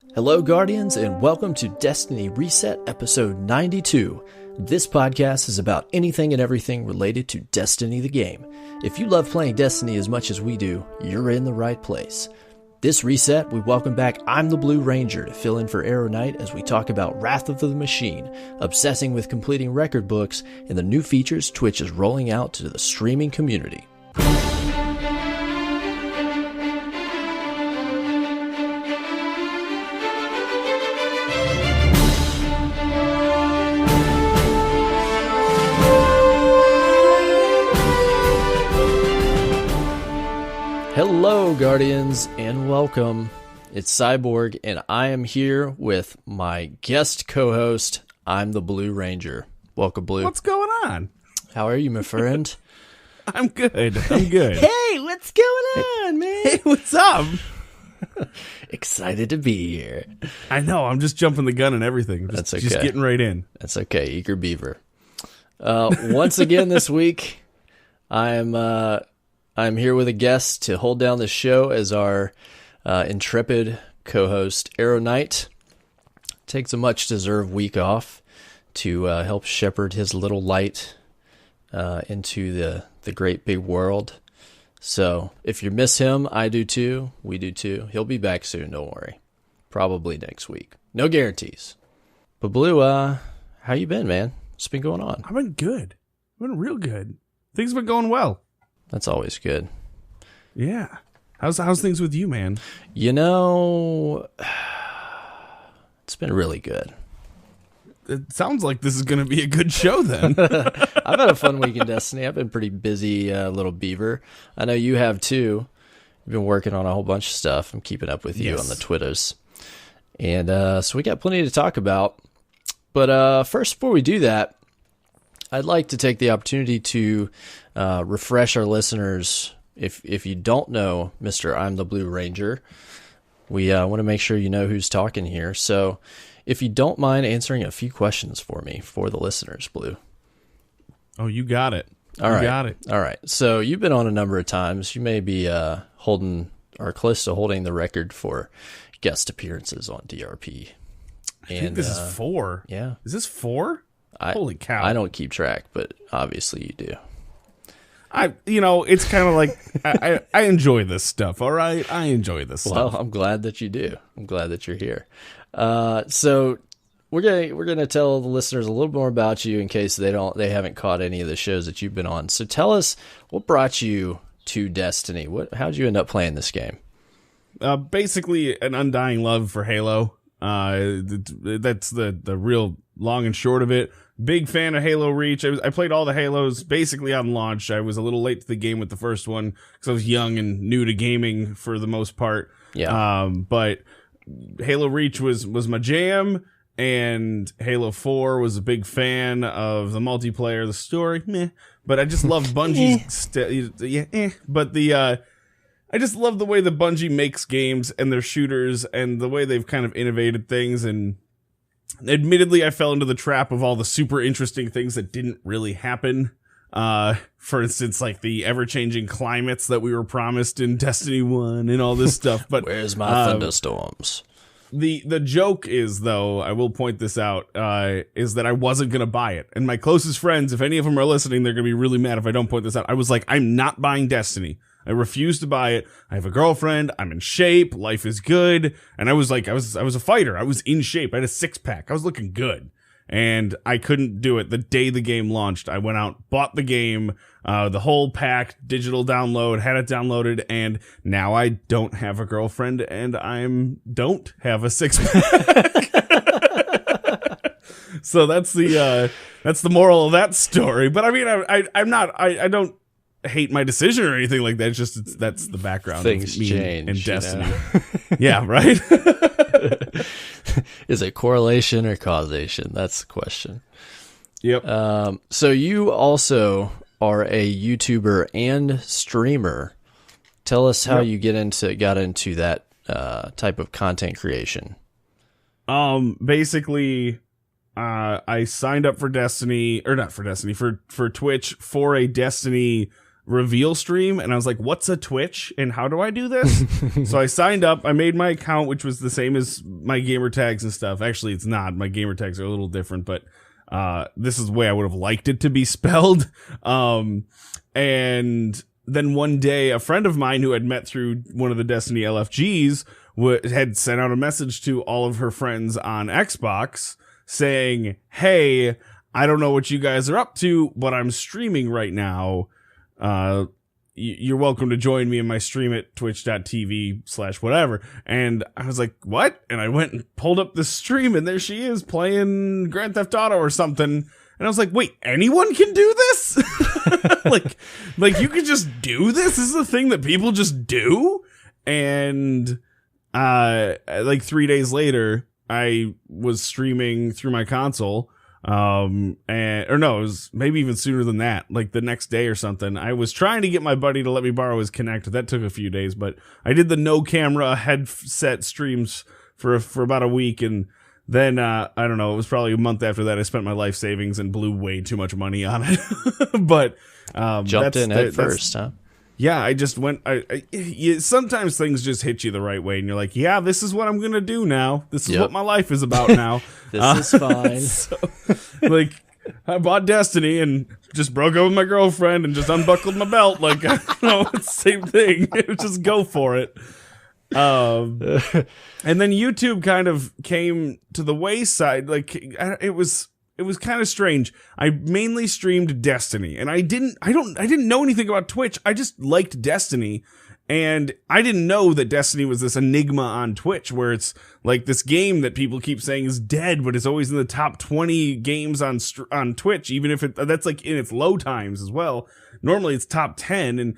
Hello, Guardians, and welcome to Destiny Reset Episode 92. This podcast is about anything and everything related to Destiny the game. If you love playing Destiny as much as we do, you're in the right place. This reset, we welcome back I'm the Blue Ranger to fill in for Arrow Knight as we talk about Wrath of the Machine, obsessing with completing record books, and the new features Twitch is rolling out to the streaming community. Hello, Guardians, and welcome. It's Cyborg, and I am here with my guest co-host, I'm the Blue Ranger. Welcome, Blue. What's going on? How are you, my friend? I'm good. Hey, what's going on, man? Hey, what's up? Excited to be here. I know, I'm just jumping the gun and everything. That's okay. Just getting right in. That's okay, eager beaver. Once again this week, I'm here with a guest to hold down the show as our intrepid co-host, Arrow Knight. Takes a much-deserved week off to help shepherd his little light into the great big world. So if you miss him, I do too. We do too. He'll be back soon, don't worry. Probably next week. No guarantees. But Blue, how you been, man? What's been going on? I've been good. I've been real good. Things have been going well. That's always good. Yeah. How's things with you, man? You know, it's been really good. It sounds like this is going to be a good show then. I've had a fun week in Destiny. I've been pretty busy, little beaver. I know you have too. You've been working on a whole bunch of stuff. I'm keeping up with you on the Twitters. And so we got plenty to talk about. But first, before we do that, I'd like to take the opportunity to refresh our listeners. If you don't know Mr. I'm the Blue Ranger, we want to make sure you know who's talking here. So if you don't mind answering a few questions for me for the listeners, Blue. Oh, you got it. All right. Got it. All right. So you've been on a number of times. You may be holding or close to holding the record for guest appearances on DRP. I think this is 4. Yeah. Is this 4? Holy cow. I don't keep track, but obviously you do. It's kind of like, I enjoy this stuff, all right? I enjoy this stuff. Well, I'm glad that you do. I'm glad that you're here. So we're gonna tell the listeners a little more about you in case they haven't caught any of the shows that you've been on. So tell us what brought you to Destiny. How'd you end up playing this game? Basically an undying love for Halo. That's the real long and short of it. Big fan of Halo Reach. I played all the Halos basically on launch. I was a little late to the game with the first one because I was young and new to gaming for the most part. Yeah. But Halo Reach was my jam, and Halo 4 was a big fan of the multiplayer, the story, meh. But I just love Bungie's But I just love the way that Bungie makes games and their shooters and the way they've kind of innovated things. And admittedly, I fell into the trap of all the super interesting things that didn't really happen. For instance, like the ever-changing climates that we were promised in Destiny 1 and all this stuff. But where's my thunderstorms? The joke is, though, I will point this out, is that I wasn't going to buy it. And my closest friends, if any of them are listening, they're going to be really mad if I don't point this out. I was like, I'm not buying Destiny. I refuse to buy it. I have a girlfriend. I'm in shape. Life is good. And I was like, I was a fighter. I was in shape. I had a 6-pack. I was looking good. And I couldn't do it. The day the game launched, I went out, bought the game, the whole pack, digital download, had it downloaded, and now I don't have a girlfriend and don't have a 6-pack. So that's the moral of that story. But I mean, I don't hate my decision or anything like that. It's just that's the background. Things of me change and Destiny. You know? Yeah, right. Is it correlation or causation? That's the question. Yep. So you also are a YouTuber and streamer. Tell us how you got into that type of content creation. Basically, I signed up for Destiny, or not for Destiny, for Twitch for a Destiny reveal stream, and I was like, what's a Twitch and how do I do this? So I signed up. I made my account, which was the same as my gamer tags and stuff. Actually, it's not. My gamer tags are a little different, but this is the way I would have liked it to be spelled. And then one day, a friend of mine who had met through one of the Destiny LFGs had sent out a message to all of her friends on Xbox saying, hey, I don't know what you guys are up to, but I'm streaming right now. You're welcome to join me in my stream at twitch.tv/whatever. And I was like, what? And I went and pulled up the stream, and there she is playing Grand Theft Auto or something. And I was like, wait, anyone can do this? like you can just do this? This is a thing that people just do? And like 3 days later, I was streaming through my console. It was maybe even sooner than that, like the next day or something. I was trying to get my buddy to let me borrow his Kinect. That took a few days, but I did the no camera headset streams for about a week, and then I don't know, it was probably a month after that I spent my life savings and blew way too much money on it. But jumped in head first, huh? Yeah, I just went. Sometimes things just hit you the right way, and you're like, "Yeah, this is what I'm gonna do now. This is what my life is about now. This is fine." So, like, I bought Destiny and just broke up with my girlfriend and just unbuckled my belt. Like, I don't know, it's the same thing. Just go for it. And then YouTube kind of came to the wayside. Like, it was kind of strange. I mainly streamed Destiny, and I didn't know anything about Twitch. I just liked Destiny, and I didn't know that Destiny was this enigma on Twitch, where it's like this game that people keep saying is dead, but it's always in the top 20 games on Twitch, even if that's like in its low times as well. Normally it's top 10, and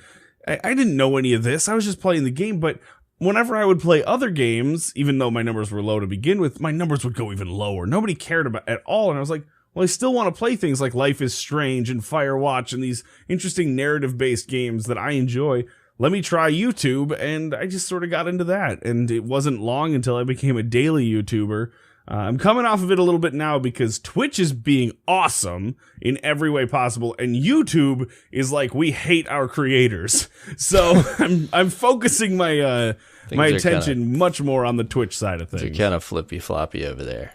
I didn't know any of this. I was just playing the game, but whenever I would play other games, even though my numbers were low to begin with, my numbers would go even lower. Nobody cared about it at all. And I was like, well, I still want to play things like Life is Strange and Firewatch and these interesting narrative-based games that I enjoy. Let me try YouTube, and I just sort of got into that. And it wasn't long until I became a daily YouTuber. I'm coming off of it a little bit now because Twitch is being awesome in every way possible, and YouTube is like, we hate our creators. So I'm focusing my attention much more on the Twitch side of things. You're kind of flippy floppy over there.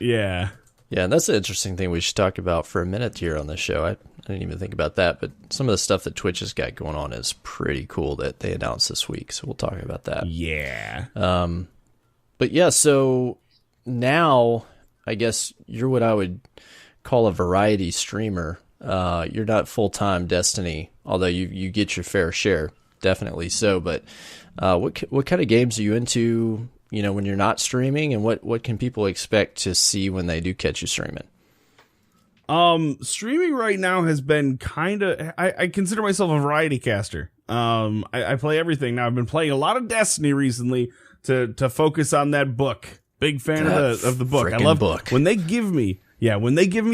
Yeah. Yeah, and that's an interesting thing we should talk about for a minute here on this show. I didn't even think about that, but some of the stuff that Twitch has got going on is pretty cool that they announced this week, so we'll talk about that. Yeah. But yeah, so now I guess you're what I would call a variety streamer. You're not full-time Destiny, although you get your fair share, definitely so, but what kind of games are you into, when you're not streaming, and what can people expect to see when they do catch you streaming? Streaming right now has been I consider myself a variety caster. I play everything now. I've been playing a lot of Destiny recently to focus on that book. Big fan of the book. I love book. When they give me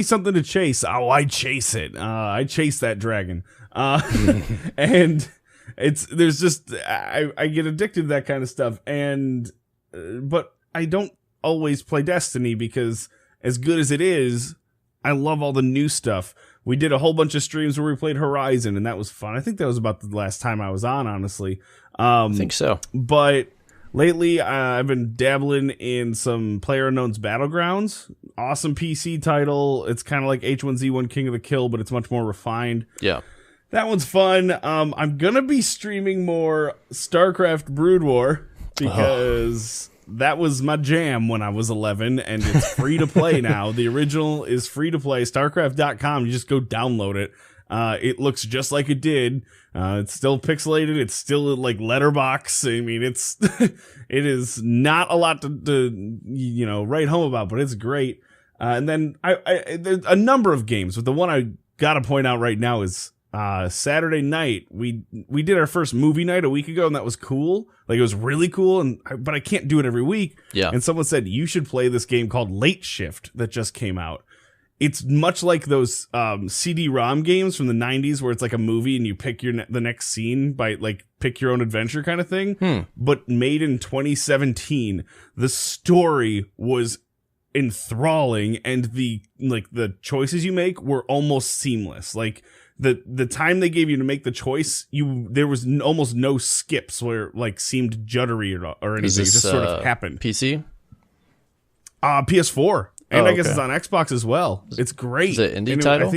something to chase, I chase it. I chase that dragon. And I get addicted to that kind of stuff. And but I don't always play Destiny because, as good as it is, I love all the new stuff. We did a whole bunch of streams where we played Horizon, and that was fun. I think that was about the last time I was on, honestly. I think so. But lately, I've been dabbling in some PlayerUnknown's Battlegrounds. Awesome PC title. It's kind of like H1Z1 King of the Kill, but it's much more refined. Yeah. That one's fun. I'm going to be streaming more StarCraft Brood War because that was my jam when I was 11, and it's free to play now. The original is free to play. StarCraft.com. You just go download it. It looks just like it did. It's still pixelated. It's still like letterbox. I mean, it is not a lot to write home about, but it's great. And then there's a number of games, but the one I gotta point out right now is Saturday night. We did our first movie night a week ago, and that was cool. Like, it was really cool, but I can't do it every week. Yeah. And someone said, you should play this game called Late Shift that just came out. It's much like those CD-ROM games from the 90s where it's like a movie and you pick the next scene by like pick your own adventure kind of thing. But made in 2017. The story was enthralling, and the choices you make were almost seamless. Like, the time they gave you to make the choice, there was almost no skips where it like seemed juddery or anything. It just sort of happened. PC? PS4. And I guess it's on Xbox as well. It's great. Is it indie title?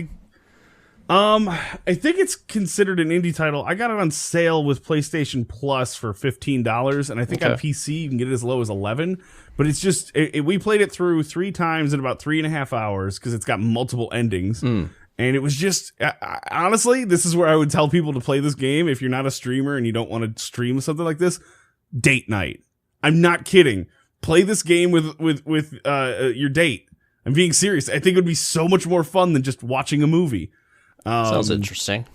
I think it's considered an indie title. I got it on sale with PlayStation Plus for $15, and I think on PC you can get it as low as $11. But it's just we played it through 3 times in about 3.5 hours because it's got multiple endings. And it was just honestly, this is where I would tell people to play this game if you're not a streamer and you don't want to stream something like this. Date night. I'm not kidding. Play this game with your date. I'm being serious. I think it would be so much more fun than just watching a movie. Sounds interesting.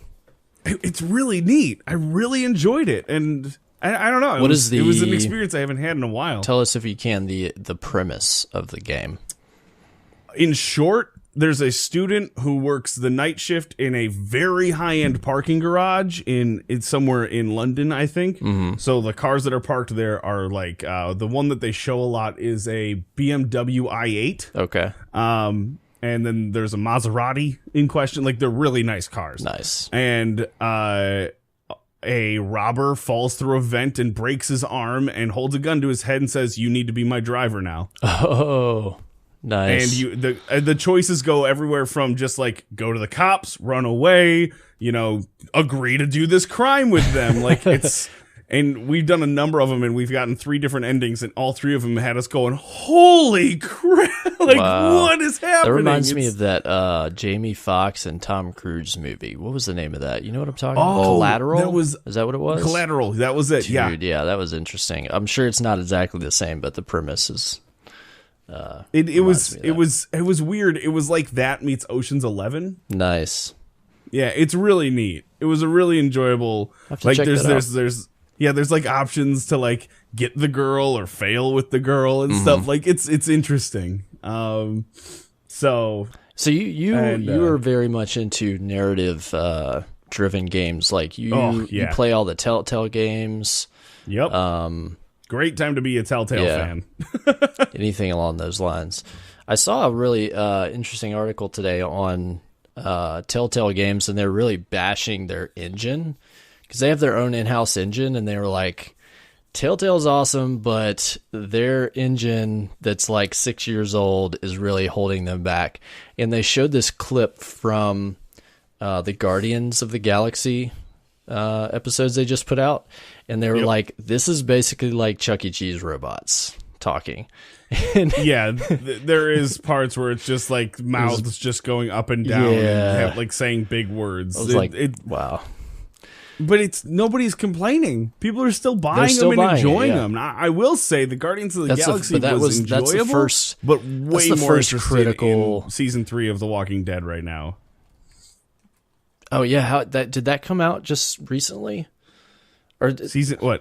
It's really neat. I really enjoyed it, and I don't know. It was an experience I haven't had in a while. Tell us, if you can, the premise of the game. In short, there's a student who works the night shift in a very high-end parking garage it's somewhere in London, I think. So the cars that are parked there are like the one that they show a lot is a BMW i8. Okay. And then there's a Maserati in question. Like, they're really nice cars. Nice. And a robber falls through a vent and breaks his arm and holds a gun to his head and says, "You need to be my driver now." Oh, nice. And the choices go everywhere from just like go to the cops, run away, agree to do this crime with them. Like, it's... And we've done a number of them, and we've gotten 3 different endings, and all 3 of them had us going, "Holy crap! Like, wow. What is happening?" That reminds me of that Jamie Foxx and Tom Cruise movie. What was the name of that? You know what I'm talking about? Collateral? Is that what it was? Collateral. That was it. Dude, yeah, that was interesting. I'm sure it's not exactly the same, but the premise is. It was weird. It was like that meets Ocean's 11. Nice. Yeah, it's really neat. It was a really enjoyable. Like, there's like options to like get the girl or fail with the girl and stuff. Like, it's interesting. So you are very much into narrative driven games. Like you play all the Telltale games. Yep. Great time to be a Telltale fan. Anything along those lines. I saw a really interesting article today on Telltale Games, and they're really bashing their engine. Because they have their own in-house engine, and they were like, Telltale's awesome, but their engine that's like 6 years old is really holding them back. And they showed this clip from the Guardians of the Galaxy episodes they just put out, and they were like, this is basically like Chuck E. Cheese robots talking. There is parts where it's just like mouths just going up and down and like saying big words. I was wow. But nobody's complaining. People are still buying them and enjoying them. Now, I will say the Guardians of the Galaxy was enjoyable, that's the first, but way more critical in season 3 of The Walking Dead right now. Oh yeah, did that come out just recently? Or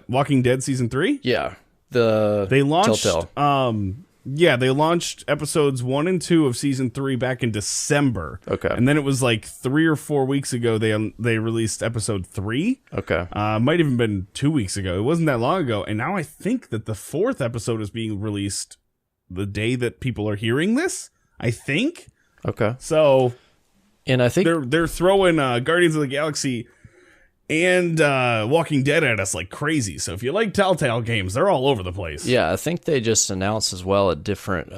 Walking Dead season 3? Yeah, they launched. Telltale. They launched episodes 1 and 2 of season 3 back in December. Okay. And then it was like 3 or 4 weeks ago they released episode 3. Okay. Might even been 2 weeks ago. It wasn't that long ago. And now I think that the 4th episode is being released the day that people are hearing this. I think. Okay. So, and I think they're throwing Guardians of the Galaxy and Walking Dead at us like crazy. So if you like Telltale games, they're all over the place. Yeah, I think they just announced as well a different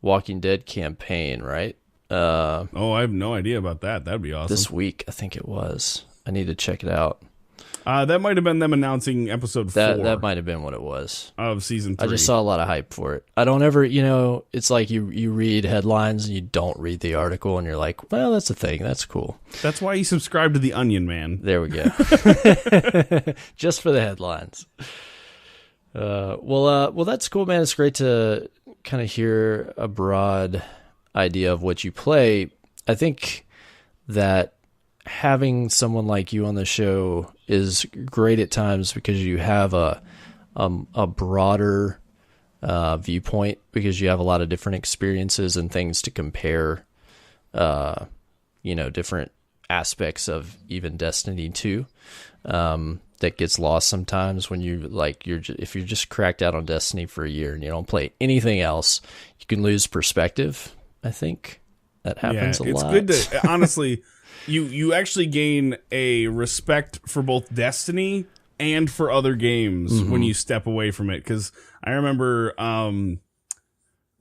Walking Dead campaign, right? I have no idea about that. That'd be awesome. This week, I think it was. I need to check it out. That might have been them announcing episode 4. That might have been what it was. Of season 3. I just saw a lot of hype for it. I don't ever, it's like you read headlines and you don't read the article and you're like, well, that's a thing. That's cool. That's why you subscribe to The Onion, man. There we go. Just for the headlines. Well, that's cool, man. It's great to kind of hear a broad idea of what you play. I think that having someone like you on the show is great at times because you have a broader viewpoint, because you have a lot of different experiences and things to compare, different aspects of even Destiny 2 that gets lost sometimes when if you're just cracked out on Destiny for a year and you don't play anything else, you can lose perspective. I think that happens a lot. It's good to honestly. you actually gain a respect for both Destiny and for other games when you step away from it. Because I remember,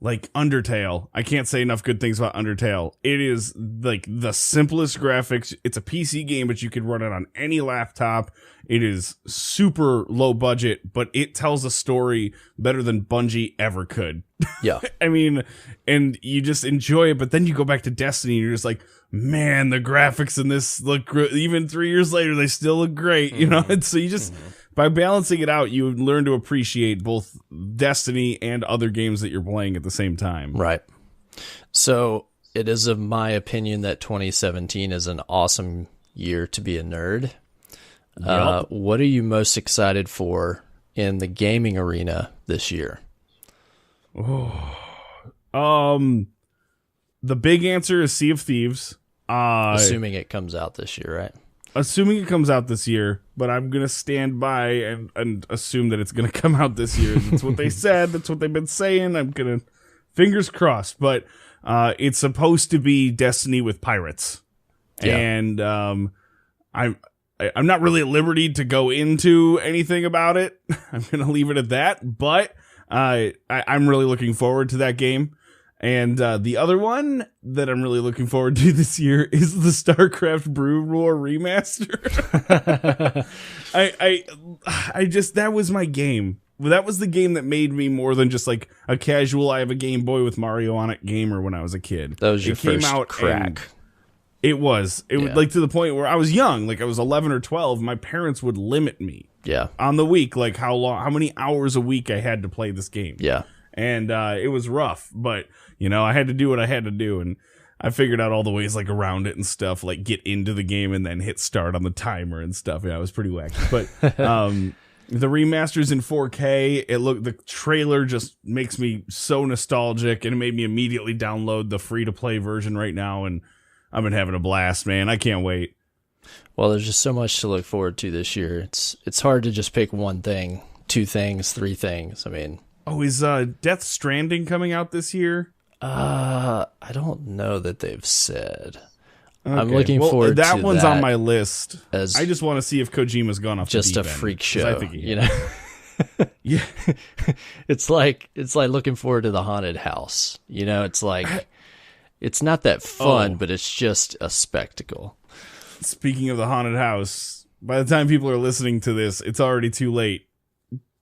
like Undertale. I can't say enough good things about Undertale. It is like the simplest graphics. It's a PC game, but you could run it on any laptop. It is super low budget, but it tells a story better than Bungie ever could. Yeah. I mean, and you just enjoy it, but then you go back to Destiny and you're just like, man, the graphics in this look even 3 years later, they still look great, you know? And so you just, by balancing it out, you learn to appreciate both Destiny and other games that you're playing at the same time. Right. So it is of my opinion that 2017 is an awesome year to be a nerd. Yep. What are you most excited for in the gaming arena this year? The big answer is Sea of Thieves. Assuming it comes out this year, right? Assuming it comes out this year, but I'm going to stand by and assume that it's going to come out this year. That's what they said. That's what they've been saying. I'm going to, fingers crossed, but it's supposed to be Destiny with pirates. Yeah. And I'm not really at liberty to go into anything about it. I'm going to leave it at that, but I'm really looking forward to that game. And the other one that I'm really looking forward to this year is the StarCraft Brood War remaster. I just, that was my game. That was the game that made me more than just like a casual, I have a Game Boy with Mario on it gamer when I was a kid. That was your first crack. It was like to the point where I was young, like I was 11 or 12. My parents would limit me on the week, like how many hours a week I had to play this game. Yeah. And it was rough, but you know, I had to do what I had to do, and I figured out all the ways like around it and stuff, like get into the game and then hit start on the timer and stuff. Yeah, it was pretty wacky. But the remasters in 4K, the trailer just makes me so nostalgic, and it made me immediately download the free to play version right now, and I've been having a blast, man. I can't wait. Well, there's just so much to look forward to this year. It's hard to just pick one thing, two things, three things. I mean, is Death Stranding coming out this year? I don't know that they've said. Okay. I'm looking forward to that. That one's on my list. As I just want to see if Kojima's gone off just the a deep end, freak show, you know. Yeah, it's like looking forward to the haunted house. You know, it's like it's not that fun, but it's just a spectacle. Speaking of the haunted house, by the time people are listening to this, it's already too late.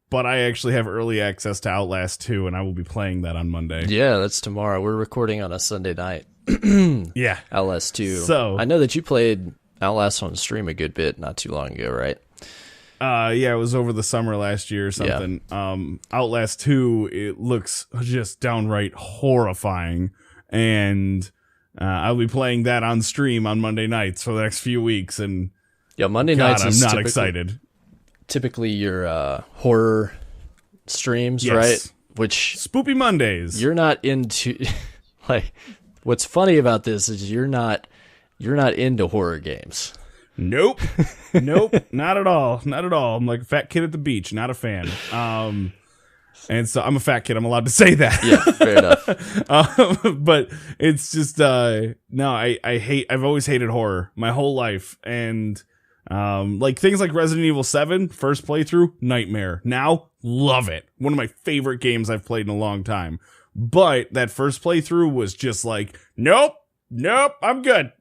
But I actually have early access to Outlast 2, and I will be playing that on Monday. Yeah, that's tomorrow. We're recording on a Sunday night. Yeah. Outlast 2. So I know that you played Outlast on stream a good bit not too long ago, right? Yeah, it was over the summer last year or something. Yeah. Outlast 2, it looks just downright horrifying. And I'll be playing that on stream on Monday nights for the next few weeks. And yeah, Monday nights I'm not excited. Typically your horror streams, yes. right? Which Spoopy Mondays. You're not into like what's funny about this is you're not into horror games. Nope. Nope. Not at all. Not at all. I'm like a fat kid at the beach, not a fan. And so I'm a fat kid. I'm allowed to say that. Yeah, fair enough. But it's just no, I've always hated horror my whole life. And like things like Resident Evil 7, first playthrough, nightmare. Now, love it. One of my favorite games I've played in a long time. But that first playthrough was just like, nope, I'm good.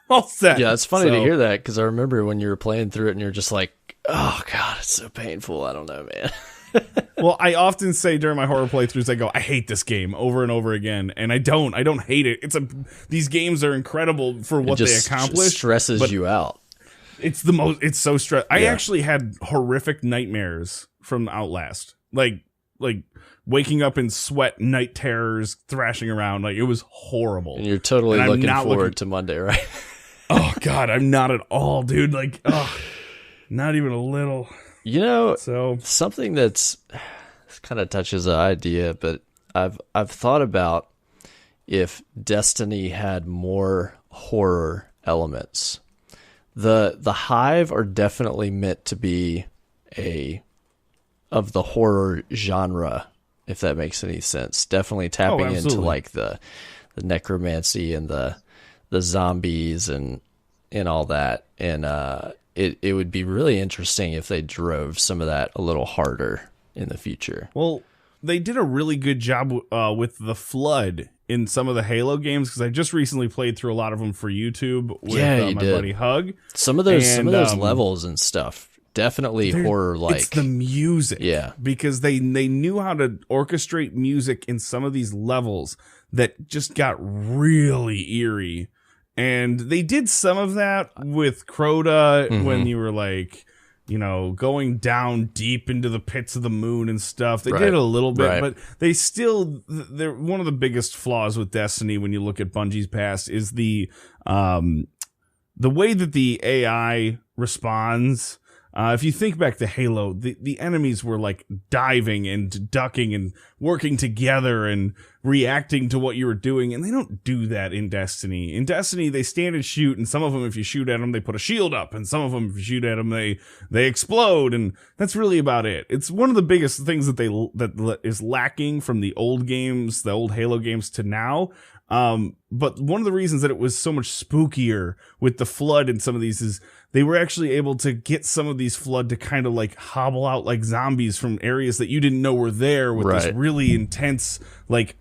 All set. Yeah, it's funny to hear that because I remember when you were playing through it and you're just like, oh God, it's so painful. I don't know, man. Well, I often say during my horror playthroughs, I go, I hate this game over and over again. And I don't hate it. These games are incredible for what they accomplish. It stresses you out. It's so stressful. I actually had horrific nightmares from Outlast. Like waking up in sweat, night terrors, thrashing around. Like it was horrible. And you're totally looking forward to Monday, right? Oh God, I'm not at all, dude. Like, not even a little. You know, so something this kind of touches the idea, but I've thought about if Destiny had more horror elements. The Hive are definitely meant to be of the horror genre, if that makes any sense. Definitely tapping into like the necromancy and the zombies and and all that. And it would be really interesting if they drove some of that a little harder in the future. Well, they did a really good job with the flood in some of the Halo games, because I just recently played through a lot of them for YouTube with my buddy Hug. Some of those levels and stuff. Definitely horror-like. It's the music. Yeah. Because they knew how to orchestrate music in some of these levels that just got really eerie. And they did some of that with Crota when you were like, you know, going down deep into the pits of the moon and stuff. They did a little bit, but they still, they're one of the biggest flaws with Destiny when you look at Bungie's past is the way that the AI responds. If you think back to Halo, the enemies were like diving and ducking and working together and reacting to what you were doing, and they don't do that in Destiny. In Destiny, they stand and shoot, and some of them, if you shoot at them, they put a shield up, and some of them, if you shoot at them, they explode, and that's really about it. It's one of the biggest things that is lacking from the old games, the old Halo games to now. But one of the reasons that it was so much spookier with the flood in some of these is they were actually able to get some of these flood to kind of like hobble out like zombies from areas that you didn't know were there with this really intense, like,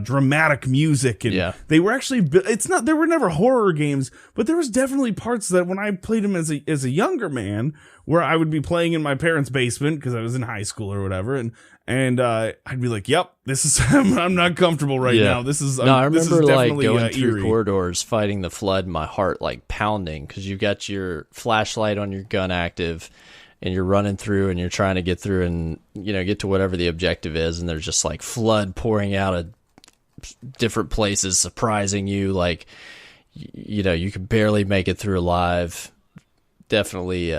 dramatic music. And they were actually, there were never horror games, but there was definitely parts that when I played them as a younger man, where I would be playing in my parents' basement because I was in high school or whatever, and I'd be like, "Yep, this is I'm not comfortable right now. This is I remember like going eerie through corridors, fighting the flood, my heart like pounding because you got your flashlight on your gun active, and you're running through and you're trying to get through and get to whatever the objective is, and there's just like flood pouring out of different places, surprising you. Like you can barely make it through alive. Definitely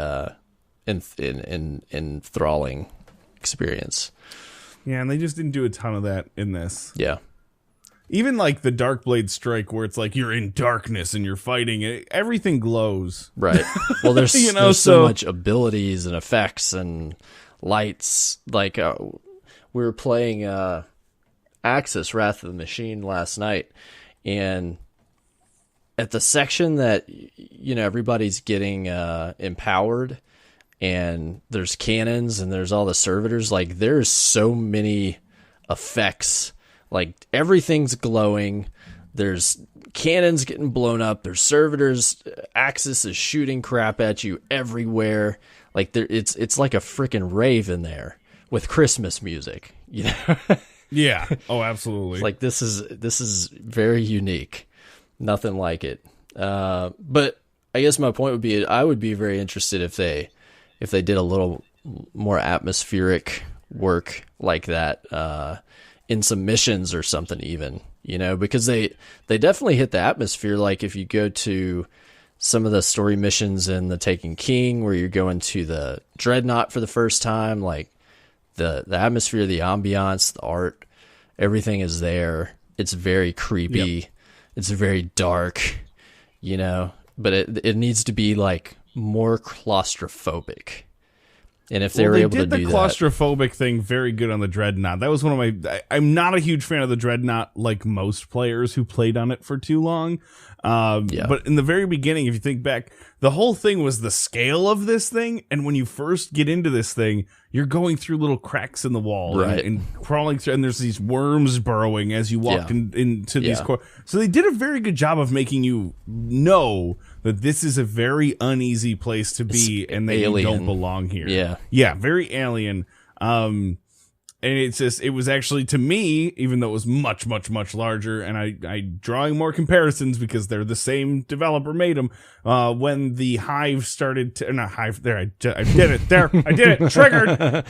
enthralling experience. Yeah, and they just didn't do a ton of that in this. Yeah. Even like the Darkblade Strike, where it's like you're in darkness and you're fighting, everything glows. Right. Well, there's, there's so much abilities and effects and lights. Like we were playing Axis, Wrath of the Machine last night, and at the section that everybody's getting empowered, and there's cannons and there's all the servitors, like there's so many effects, like everything's glowing, there's cannons getting blown up, there's servitors, Axis is shooting crap at you everywhere, like it's like a freaking rave in there with Christmas music, Yeah. Oh, absolutely. It's like this is very unique, nothing like it. But I guess my point would be, I would be very interested if they did a little more atmospheric work like that in some missions or something, even, because they definitely hit the atmosphere. Like if you go to some of the story missions in The Taken King, where you're going to the Dreadnought for the first time, like the atmosphere, the ambiance, the art, everything is there. It's very creepy. Yep. It's very dark, but it needs to be like more claustrophobic. And if they were able to do that, they did the claustrophobic thing very good on the Dreadnought. That was one of my. I'm not a huge fan of the Dreadnought, like most players who played on it for too long. But in the very beginning, if you think back, the whole thing was the scale of this thing. And when you first get into this thing, you're going through little cracks in the wall and crawling through, and there's these worms burrowing as you walk into these So they did a very good job of making you know that this is a very uneasy place to be, and that you don't belong here. Yeah, very alien. And it was actually, to me, even though it was much, much, much larger, and I drawing more comparisons because they're the same developer made them, when the Hive started to, not Hive, there, I did it, triggered,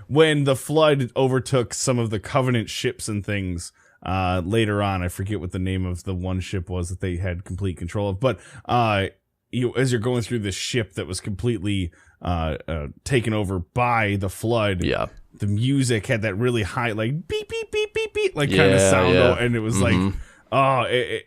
when the Flood overtook some of the Covenant ships and things, later on, I forget what the name of the one ship was that they had complete control of, but, as you're going through this ship that was completely, taken over by the Flood, the music had that really high, like beep beep beep beep beep, like kind of sound, and it was like,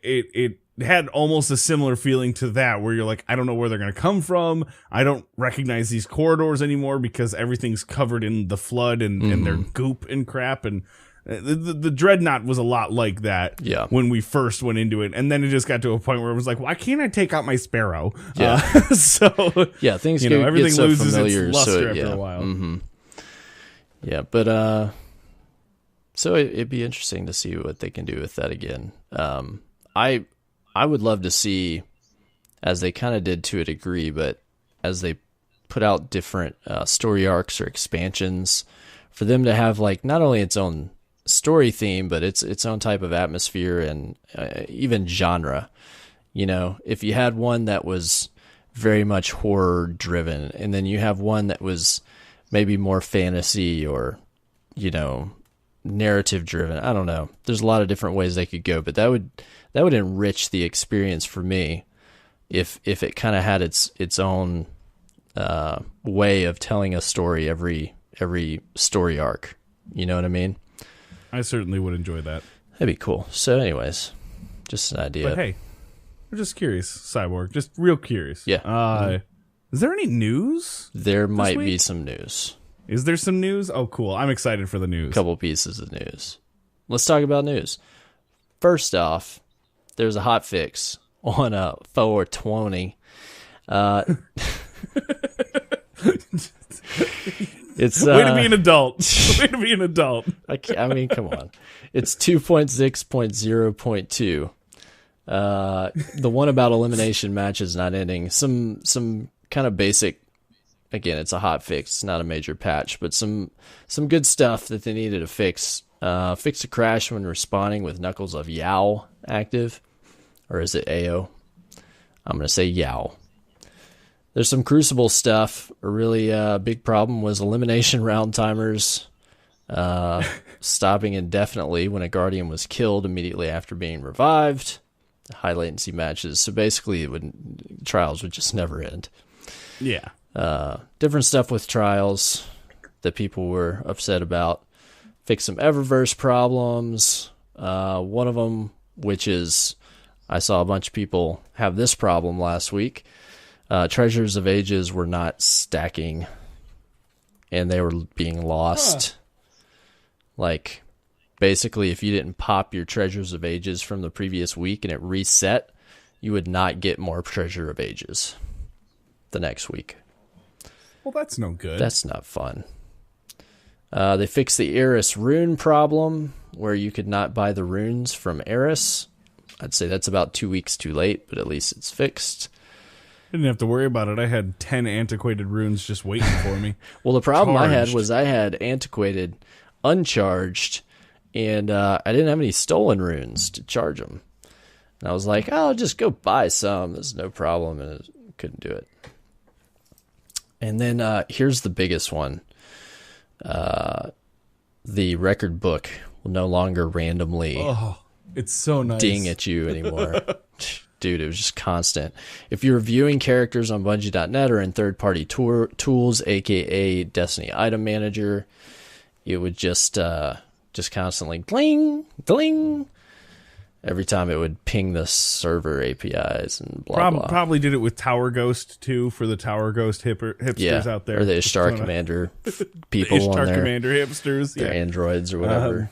it had almost a similar feeling to that, where you're like, I don't know where they're gonna come from. I don't recognize these corridors anymore because everything's covered in the Flood and their goop and crap, and The Dreadnought was a lot like that when we first went into it. And then it just got to a point where it was like, why can't I take out my Sparrow? Yeah. Things everything get so loses familiar, its luster so after a while. Mm-hmm. Yeah, but so it'd be interesting to see what they can do with that again. I would love to see, as they kind of did to a degree, but as they put out different story arcs or expansions, for them to have like not only its own story theme, but its own type of atmosphere and even genre. If you had one that was very much horror driven, and then you have one that was maybe more fantasy or, narrative driven. I don't know. There's a lot of different ways they could go, but that would enrich the experience for me if it kind of had its own way of telling a story every story arc. You know what I mean? I certainly would enjoy that. That'd be cool. So anyways, just an idea. But hey, I'm just curious, Cyborg. Just real curious. Yeah. Is there any news? There might be some news. Is there some news? Oh, cool. I'm excited for the news. Couple pieces of news. Let's talk about news. First off, there's a hot fix on 420. It's way to be an adult. Way to be an adult. I mean, come on. It's 2.6.0.2. The one about elimination matches not ending. Some kind of basic. Again, it's a hot fix. It's not a major patch, but some good stuff that they needed to fix. Fix a crash when responding with Knuckles of Yow active, or is it AO? I'm gonna say Yow. There's some Crucible stuff. A really big problem was elimination round timers stopping indefinitely when a Guardian was killed immediately after being revived. High latency matches. So basically, trials would just never end. Yeah. Different stuff with trials that people were upset about. Fix some Eververse problems. One of them, which is, I saw a bunch of people have this problem last week. Treasures of Ages were not stacking, and they were being lost. Like, basically, if you didn't pop your Treasures of Ages from the previous week and it reset, you would not get more Treasure of Ages the next week. Well, that's no good. That's not fun. They fixed the Eris rune problem, where you could not buy the runes from Eris. I'd say that's about 2 weeks too late, but at least it's fixed. I didn't have to worry about it. I had 10 antiquated runes just waiting for me. Well, the problem I had was I had antiquated uncharged, and I didn't have any stolen runes to charge them. And I was like, I'll just go buy some. There's no problem, and I couldn't do it. And then here's the biggest one. The record book will no longer randomly it's so nice. ding at you anymore. Dude, it was just constant. If you're viewing characters on Bungie.net or in third-party tools, aka Destiny Item Manager, it would just constantly gling, gling. Every time it would ping the server APIs and blah, blah. Probably did it with Tower Ghost, too, for the Tower Ghost hipsters out there. Or the Ishtar Commander people the on Ishtar Commander hipsters. Their androids or whatever.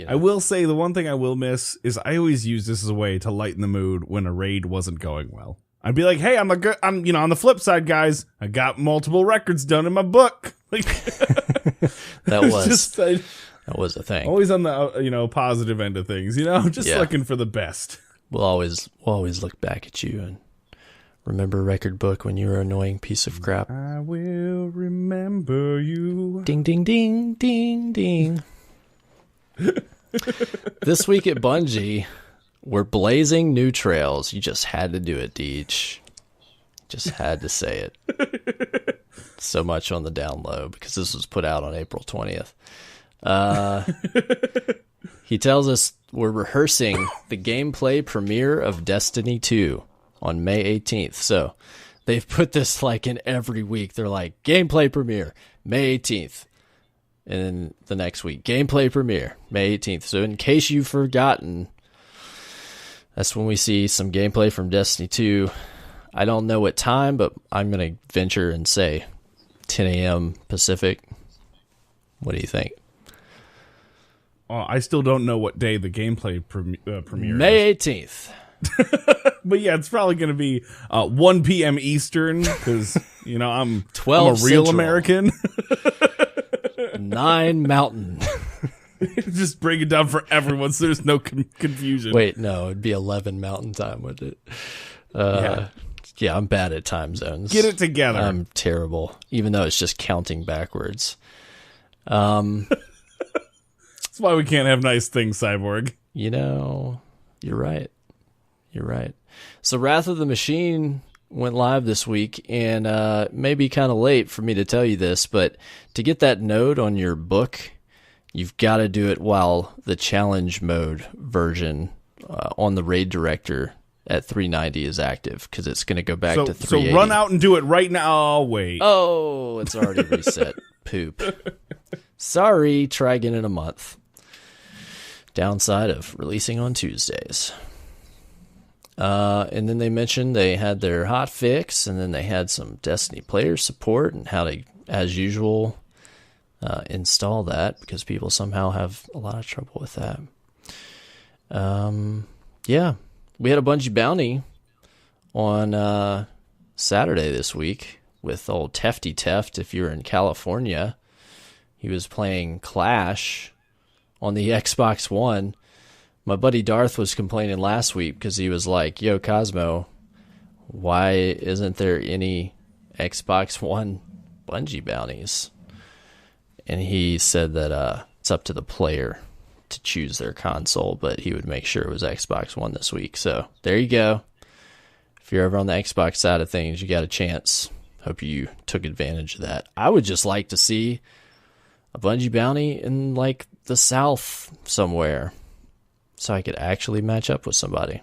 I will say the one thing I will miss is I always use this as a way to lighten the mood when a raid wasn't going well. I'd be like, hey, I'm on the flip side, guys, I got multiple records done in my book. Like, that was a thing. Always on the positive end of things, just looking for the best. We'll always look back at you and remember record book when you were an annoying piece of crap. I will remember you. Ding ding ding ding ding. This week at Bungie, we're blazing new trails. You just had to do it, Deej. Just had to say it. So much on the down low because this was put out on April 20th. He tells us we're rehearsing the gameplay premiere of Destiny 2 on May 18th. So they've put this like in every week. They're like, gameplay premiere, May 18th. And then the next week, gameplay premiere, May 18th. So in case you've forgotten, that's when we see some gameplay from Destiny 2. I don't know what time, but I'm going to venture and say 10 a.m. Pacific. What do you think? I still don't know what day the gameplay premiere May is. 18th. But yeah, it's probably going to be 1 p.m. Eastern because, I'm a 12 real Central. American. 9 Mountain. Just break it down for everyone so there's no confusion. Wait, no, it'd be 11 Mountain Time, wouldn't it? Yeah, I'm bad at time zones. Get it together. I'm terrible, even though it's just counting backwards. That's why we can't have nice things, Cyborg. You're right. You're right. So Wrath of the Machine went live this week, and maybe kind of late for me to tell you this, but to get that node on your book, you've got to do it while the challenge mode version on the raid director at 390 is active, because it's going to go back to 380. So run out and do it right now. Oh, wait. Oh, it's already reset. Poop. Sorry, try again in a month. Downside of releasing on Tuesdays. And then they mentioned they had their hot fix, and then they had some Destiny player support and how to, as usual, install that, because people somehow have a lot of trouble with that. Yeah, we had a Bungie bounty on Saturday this week with old Tefty Teft. If you're in California, he was playing Clash on the Xbox One. My buddy Darth was complaining last week because he was like, yo, Cosmo, why isn't there any Xbox One Bungie bounties? And he said that it's up to the player to choose their console, but he would make sure it was Xbox One this week. So there you go. If you're ever on the Xbox side of things, you got a chance. Hope you took advantage of that. I would just like to see a Bungie bounty in like the South somewhere, so I could actually match up with somebody.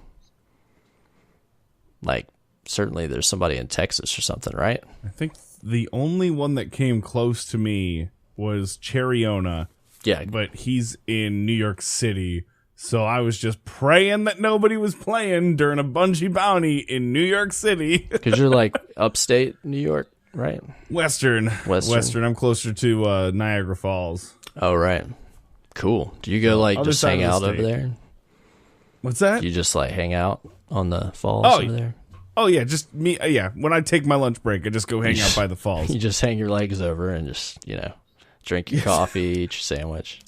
Like, certainly there's somebody in Texas or something, right? I think the only one that came close to me was Cheriona. Yeah. But he's in New York City, so I was just praying that nobody was playing during a Bungie bounty in New York City. Because you're like upstate New York, right? Western. I'm closer to Niagara Falls. Oh, right. Cool. Do you go like Other just side hang of the out over state. there? What's that? You just like hang out on the falls over there? Oh, yeah, just me. Yeah, when I take my lunch break, I just go hang out by the falls. You just hang your legs over and just, drink your coffee, eat your sandwich.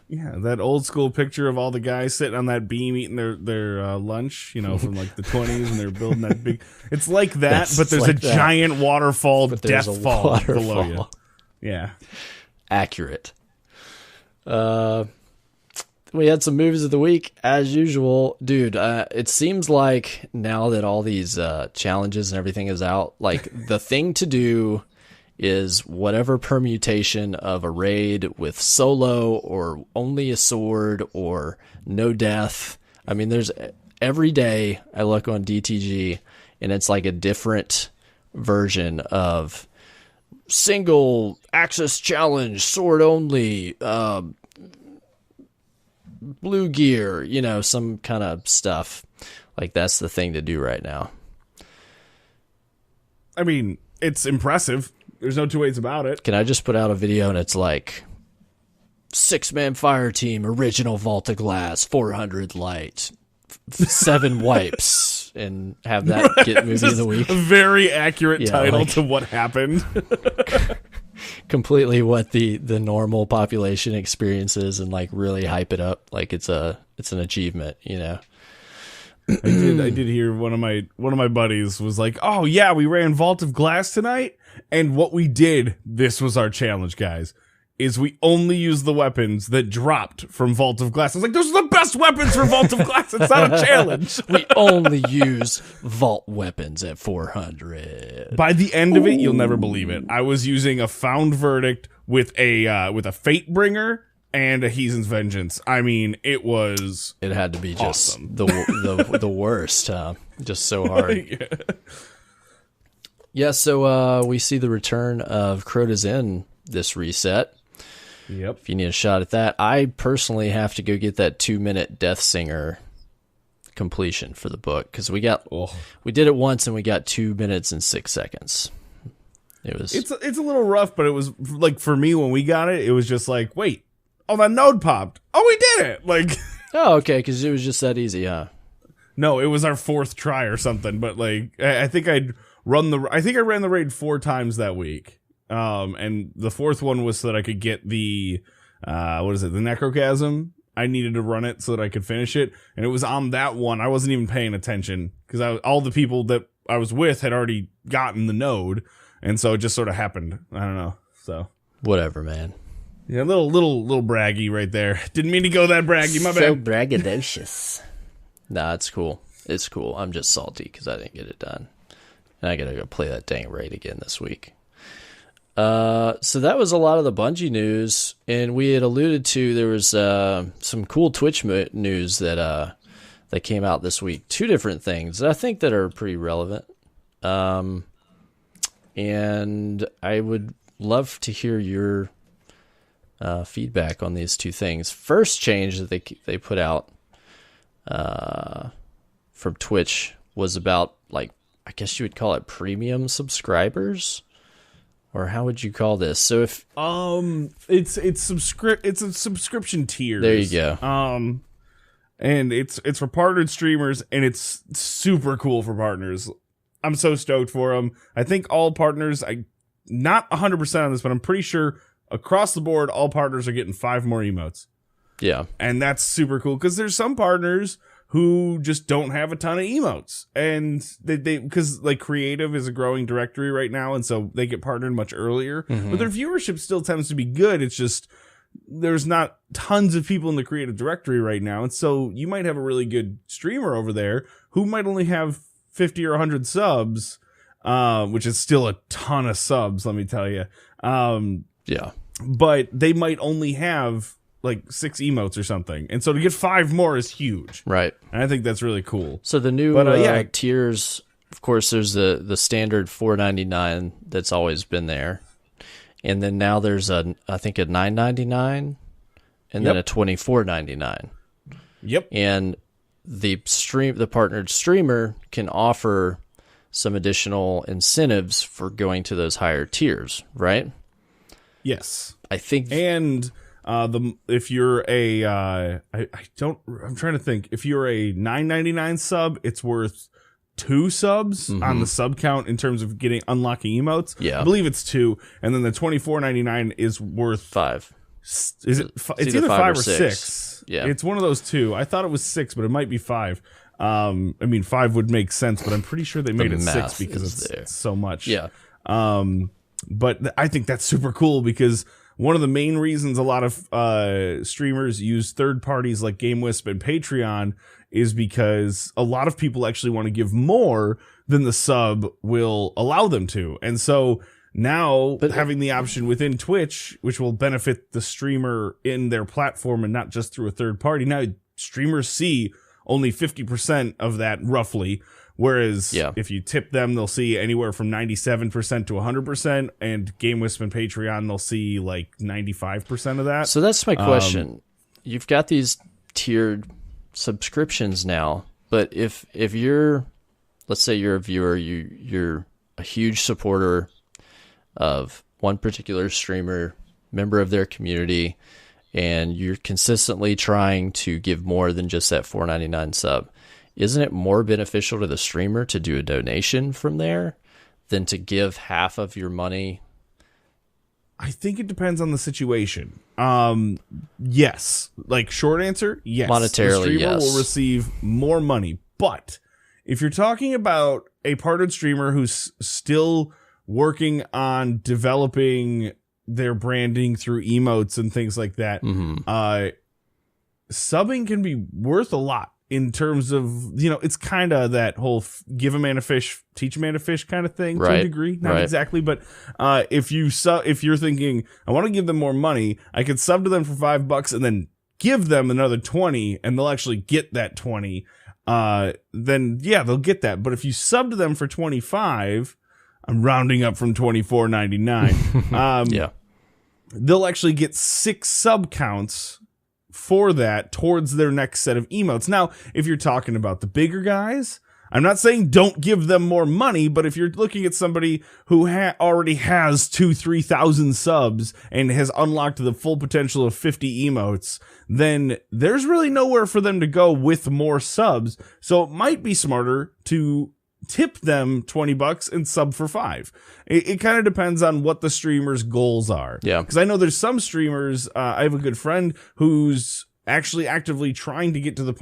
Yeah, that old school picture of all the guys sitting on that beam eating their lunch, from like the 20s, and they're building that big. It's like that, but there's like a giant waterfall, death fall below you. Yeah. Accurate. We had some movies of the week, as usual. Dude, it seems like now that all these challenges and everything is out, like the thing to do is whatever permutation of a raid with solo or only a sword or no death. I mean, there's every day I look on DTG and it's like a different version of single access challenge, sword only, blue gear, some kind of stuff. Like, that's the thing to do right now. I mean, it's impressive. There's no two ways about it. Can I just put out a video and it's like 6-man fire team, original Vault of Glass, 400 light, 7 wipes, and have that get movie of the week? A very accurate title to what happened. Completely what the normal population experiences, and like really hype it up like it's an achievement, I did hear one of my buddies was like, "Oh yeah, we ran Vault of Glass tonight, and what we did, this was our challenge, guys, is we only used the weapons that dropped from Vault of Glass." I was like, "Those are the best weapons for Vault of Glass. It's not a challenge." We only use vault weapons at 400. By the end of it, you'll never believe it. I was using a Found Verdict with a Fate Bringer and a Heathen's Vengeance. I mean, it had to be just awesome. the worst, huh? Just so hard. Yeah, so we see the return of Crota's Inn this reset. Yep. If you need a shot at that, I personally have to go get that 2-minute Death Singer completion for the book, because we did it once and we got 2 minutes and 6 seconds. It's a little rough, but it was like, for me when we got it, it was just like, wait. oh, that node popped. Oh, we did it. Like, Oh, okay, because it was just that easy, huh? no, it was our 4th try or something. But like, I think I ran the raid 4 times that week. And the 4th one was so that I could get the, the Necrochasm. I needed to run it so that I could finish it. And it was on that one. I wasn't even paying attention because all the people that I was with had already gotten the node. And so it just sort of happened. I don't know. So Whatever, man. yeah, little braggy right there. Didn't mean to go that braggy. My So bad. braggadocious. Nah, it's cool. It's cool. I'm just salty because I didn't get it done. And I gotta go play that dang raid again this week. So that was a lot of the Bungie news, and we had alluded to there was some cool Twitch news that came out this week. 2 different things that I think that are pretty relevant. And I would love to hear your feedback on these 2 things. First change that they put out from Twitch was about, like, I guess you would call it premium subscribers, or how would you call this? So if It's a subscription tier. there you go. And it's for partnered streamers, and it's super cool for partners. I'm so stoked for them. I think all partners, not 100% on this, but I'm pretty sure across the board, all partners are getting 5 more emotes. Yeah. And that's super cool because there's some partners who just don't have a ton of emotes, and they because like creative is a growing directory right now, and so they get partnered much earlier, but their viewership still tends to be good. It's just there's not tons of people in the creative directory right now, and so you might have a really good streamer over there who might only have 50 or 100 subs, which is still a ton of subs, let me tell you. Yeah. But they might only have like 6 emotes or something. And so to get 5 more is huge. Right. And I think that's really cool. So the new But, tiers, of course, there's the standard $4.99 that's always been there. And then now there's I think a $9.99 and then a $24.99. Yep. And the partnered streamer can offer some additional incentives for going to those higher tiers, right? Yes. I think And if you're a I'm trying to think. If you're a $9.99 sub, it's worth 2 subs on the sub count in terms of unlocking emotes. Yeah. I believe it's 2, and then the $24.99 is worth 5. Is it? It's either 5 or 6. Yeah. It's one of those 2. I thought it was 6, but it might be 5. I mean, 5 would make sense, but I'm pretty sure they made it 6 because it's so much. Yeah. But I think that's super cool because one of the main reasons a lot of streamers use third parties like GameWisp and Patreon is because a lot of people actually want to give more than the sub will allow them to. And so now having the option within Twitch, which will benefit the streamer in their platform and not just through a third party, now streamers see only 50% of that roughly. Whereas if you tip them, they'll see anywhere from 97% to 100%, and GameWisp and Patreon, they'll see like 95% of that. So that's my question. You've got these tiered subscriptions now, but if you're, let's say you're a viewer, you're a huge supporter of one particular streamer, member of their community, and you're consistently trying to give more than just that $4.99 sub. Isn't it more beneficial to the streamer to do a donation from there than to give half of your money? I think it depends on the situation. Yes. Like, short answer, yes. Monetarily, the streamer yes. will receive more money. But if you're talking about a partnered streamer who's still working on developing their branding through emotes and things like that, subbing can be worth a lot. In terms of, it's kind of that whole give a man a fish, teach a man a fish kind of thing to a degree. Not exactly, but if you're thinking, I want to give them more money, I could sub to them for $5 and then give them another 20 and they'll actually get that 20. Then they'll get that. But if you sub to them for 25, I'm rounding up from $24.99. They'll actually get 6 sub counts for that towards their next set of emotes. Now, if you're talking about the bigger guys, I'm not saying don't give them more money, but if you're looking at somebody who already has 3,000 subs and has unlocked the full potential of 50 emotes, then there's really nowhere for them to go with more subs. So it might be smarter to tip them $20 and sub for $5. It kind of depends on what the streamer's goals are. Yeah. Because I know there's some streamers, I have a good friend who's actually actively trying to get to the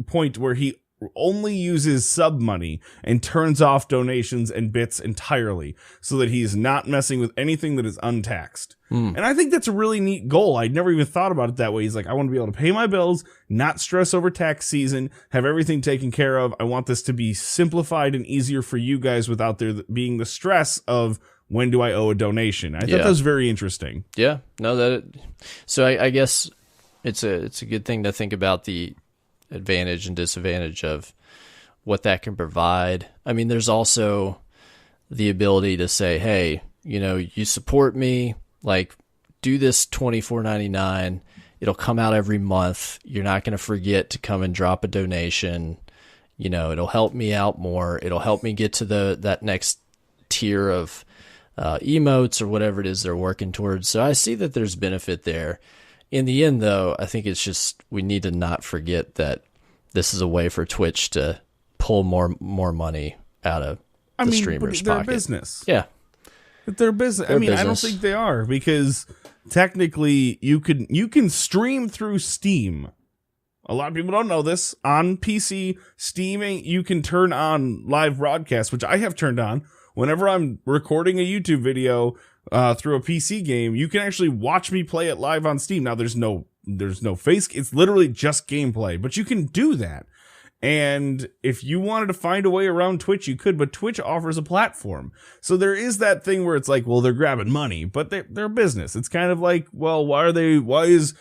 point where he only uses sub money and turns off donations and bits entirely so that he's not messing with anything that is untaxed. And I think that's a really neat goal. I'd never even thought about it that way. He's like, I want to be able to pay my bills, not stress over tax season, have everything taken care of. I want this to be simplified and easier for you guys without there being the stress of when do I owe a donation. I thought that was very interesting. Yeah, no, so I guess it's a good thing to think about the advantage and disadvantage of what that can provide. I mean, there's also the ability to say, hey, you support me, like, do this $24.99. It'll come out every month. You're not going to forget to come and drop a donation. It'll help me out more. It'll help me get to that next tier of emotes or whatever it is they're working towards. So I see that there's benefit there. In the end, though, I think it's just we need to not forget that this is a way for Twitch to pull more money out of the streamer's they're pocket. Business. Yeah. They're business. I don't think they are, because technically you can stream through Steam. A lot of people don't know this. On PC, streaming, you can turn on live broadcast, which I have turned on. Whenever I'm recording a YouTube video through a PC game, you can actually watch me play it live on Steam. Now, there's no face. It's literally just gameplay, but you can do that. And if you wanted to find a way around Twitch, you could, but Twitch offers a platform. So there is that thing where it's like, well, they're grabbing money, but they're business. It's kind of like, well, why was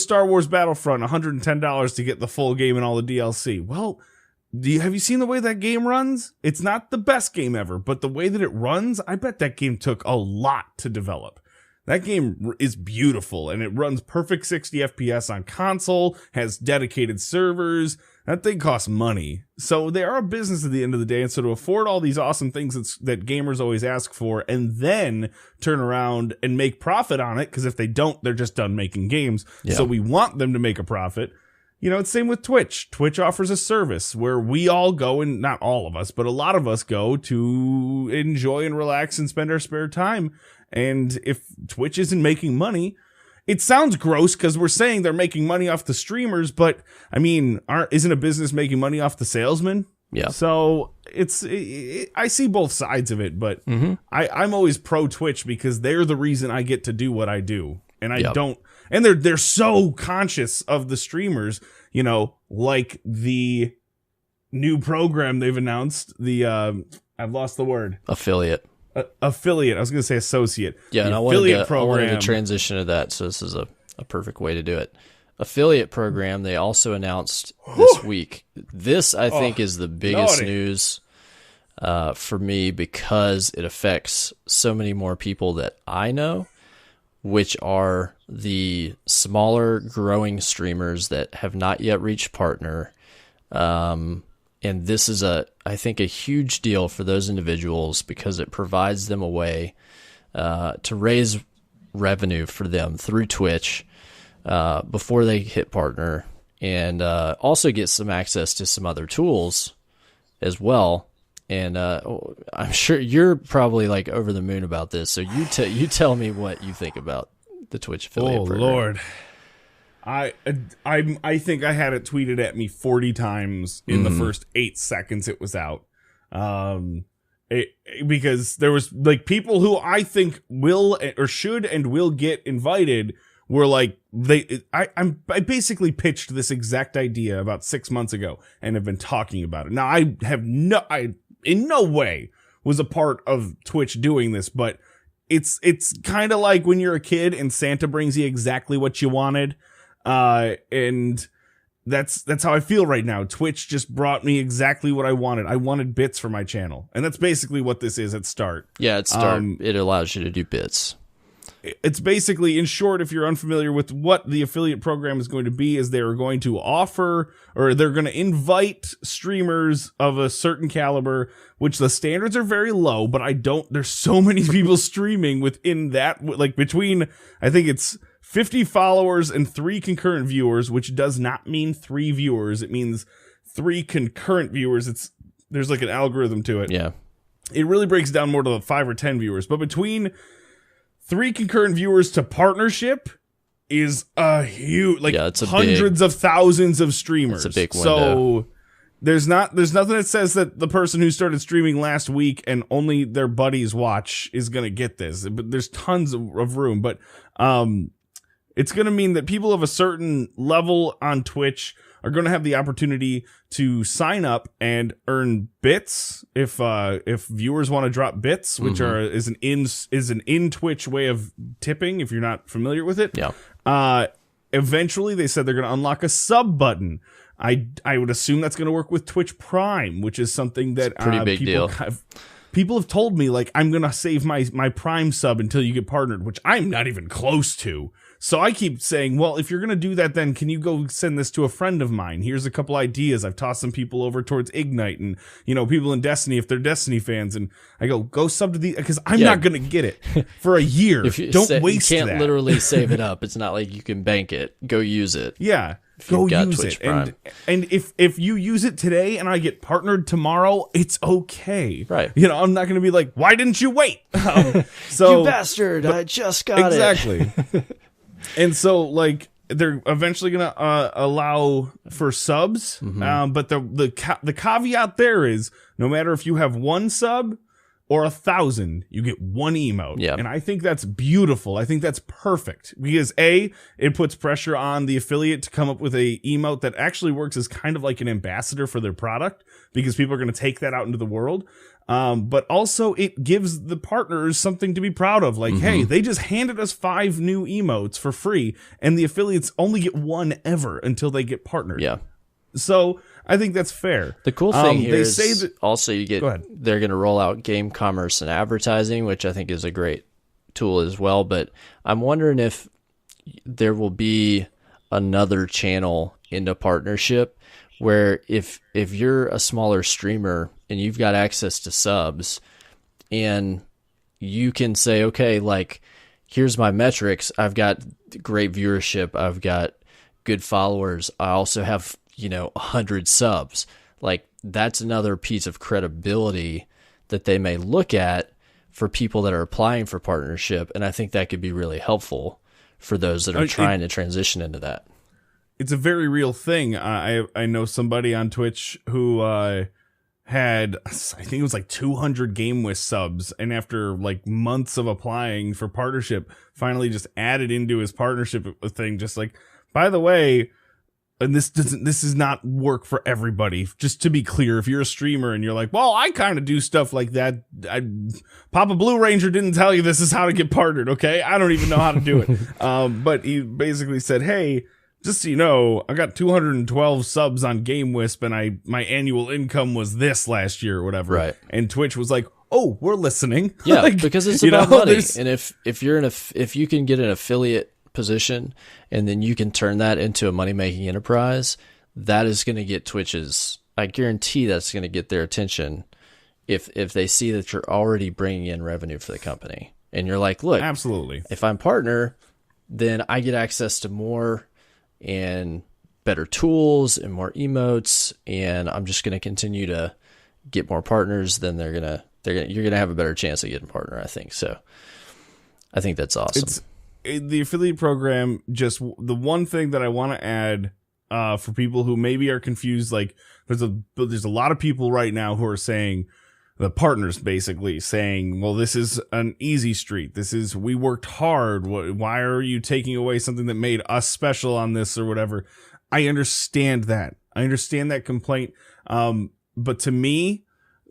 Star Wars Battlefront $110 to get the full game and all the DLC? Well, have you seen the way that game runs? It's not the best game ever, but the way that it runs, I bet that game took a lot to develop. That game is beautiful, and it runs perfect 60 FPS on console, has dedicated servers. That thing costs money. So they are a business at the end of the day, and so to afford all these awesome things that gamers always ask for, and then turn around and make profit on it, because if they don't, they're just done making games. Yeah. So we want them to make a profit. It's same with Twitch. Twitch offers a service where we all go, and not all of us, but a lot of us go to enjoy and relax and spend our spare time. And if Twitch isn't making money, it sounds gross because we're saying they're making money off the streamers, but I mean, isn't a business making money off the salesman? Yeah. So I see both sides of it, but I'm always pro Twitch because they're the reason I get to do what I do. And I don't, and they're so conscious of the streamers, like the new program they've announced, I've lost the word. Affiliate. Affiliate. I was going to say associate. Yeah, and I wanted to transition to that, so this is a perfect way to do it. Affiliate program, they also announced this week. This, I think, is the biggest news for me because it affects so many more people that I know, which are the smaller growing streamers that have not yet reached partner. And this is I think a huge deal for those individuals because it provides them a way to raise revenue for them through Twitch before they hit partner, and also get some access to some other tools as well. And I'm sure you're probably like over the moon about this. So you tell me what you think about the Twitch affiliate program. Oh, Lord. I think I had it tweeted at me 40 times in the first 8 seconds it was out. Because there was like people who I think will or should and will get invited were like I basically pitched this exact idea about 6 months ago and have been talking about it. Now I in no way was a part of Twitch doing this, but it's kind of like when you're a kid and Santa brings you exactly what you wanted. And that's how I feel right now. Twitch just brought me exactly what I wanted. I wanted bits for my channel, and that's basically what this is at start. Yeah, at start, it allows you to do bits. it's basically, in short, if you're unfamiliar with what the affiliate program is going to be, is they're going to offer, or they're going to invite streamers of a certain caliber, which the standards are very low, but there's so many people streaming within that, like between, I think it's 50 followers and 3 concurrent viewers, which does not mean 3 viewers. It means 3 concurrent viewers. There's like an algorithm to it. Yeah. It really breaks down more to 5 or 10 viewers, but between 3 concurrent viewers to partnership is a huge, like hundreds of thousands of streamers. It's a big window. So there's nothing that says that the person who started streaming last week and only their buddies watch is going to get this, but there's tons of room. But it's going to mean that people of a certain level on Twitch are going to have the opportunity to sign up and earn bits if viewers want to drop bits, which is an in Twitch way of tipping if you're not familiar with it. Yeah. Eventually they said they're going to unlock a sub button. I would assume that's going to work with Twitch Prime, which is something that pretty big deal. People have told me, like, I'm going to save my Prime sub until you get partnered, which I'm not even close to. So I keep saying, well, if you're going to do that, then can you go send this to a friend of mine? Here's a couple ideas. I've tossed some people over towards Ignite and, people in Destiny, if they're Destiny fans. And I go sub to the, because I'm not going to get it for a year. Don't waste that. You can't literally save it up. It's not like you can bank it. Go use it. Yeah. Go use it. And if you use it today and I get partnered tomorrow, it's okay. Right. I'm not going to be like, why didn't you wait? So you bastard. I just got it. Exactly. And so, like, they're eventually going to allow for subs. But the caveat there is no matter if you have 1 sub or 1,000, you get 1 emote. Yeah. And I think that's beautiful. I think that's perfect because it puts pressure on the affiliate to come up with a emote that actually works as kind of like an ambassador for their product because people are going to take that out into the world. But also it gives the partners something to be proud of. Like, hey, they just handed us 5 new emotes for free and the affiliates only get 1 ever until they get partnered. Yeah. So I think that's fair. The cool thing here is say that, also they're going to roll out game commerce and advertising, which I think is a great tool as well. But I'm wondering if there will be another channel into partnership where if you're a smaller streamer and you've got access to subs and you can say, okay, like, here's my metrics. I've got great viewership. I've got good followers. I also have 100 subs. Like, that's another piece of credibility that they may look at for people that are applying for partnership. And I think that could be really helpful for those that are trying to transition into that. It's a very real thing. I know somebody on Twitch who had, I think it was like 200 GameWist subs, and after like months of applying for partnership, finally just added into his partnership thing, just like, by the way, and this does not work for everybody. Just to be clear, if you're a streamer and you're like, well, I kind of do stuff like that. Papa Blue Ranger didn't tell you this is how to get partnered, okay? I don't even know how to do it. But he basically said, hey, just so you know, I got 212 subs on GameWisp and my annual income was this last year or whatever. Right. And Twitch was like, oh, we're listening. Yeah, because it's about money. And if you can get an affiliate position and then you can turn that into a money-making enterprise, that is going to get Twitch's, I guarantee that's going to get their attention if they see that you're already bringing in revenue for the company. And you're like, look, absolutely, if I'm partner, then I get access to more and better tools and more emotes, and I'm just going to continue to get more partners, then you're going to have a better chance of getting a partner, I think. So I think that's awesome. The affiliate program, just the one thing that I want to add for people who maybe are confused, like there's a lot of people right now who are saying, the partners basically saying, well, this is an easy street. We worked hard. Why are you taking away something that made us special on this or whatever? I understand that. I understand that complaint. But to me,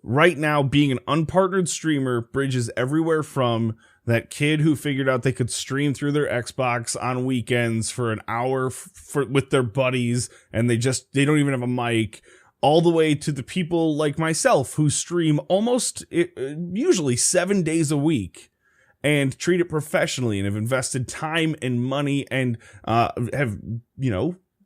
right now, being an unpartnered streamer bridges everywhere from that kid who figured out they could stream through their Xbox on weekends for an hour with their buddies, and they don't even have a mic, all the way to the people like myself who stream almost usually 7 days a week and treat it professionally and have invested time and money and have,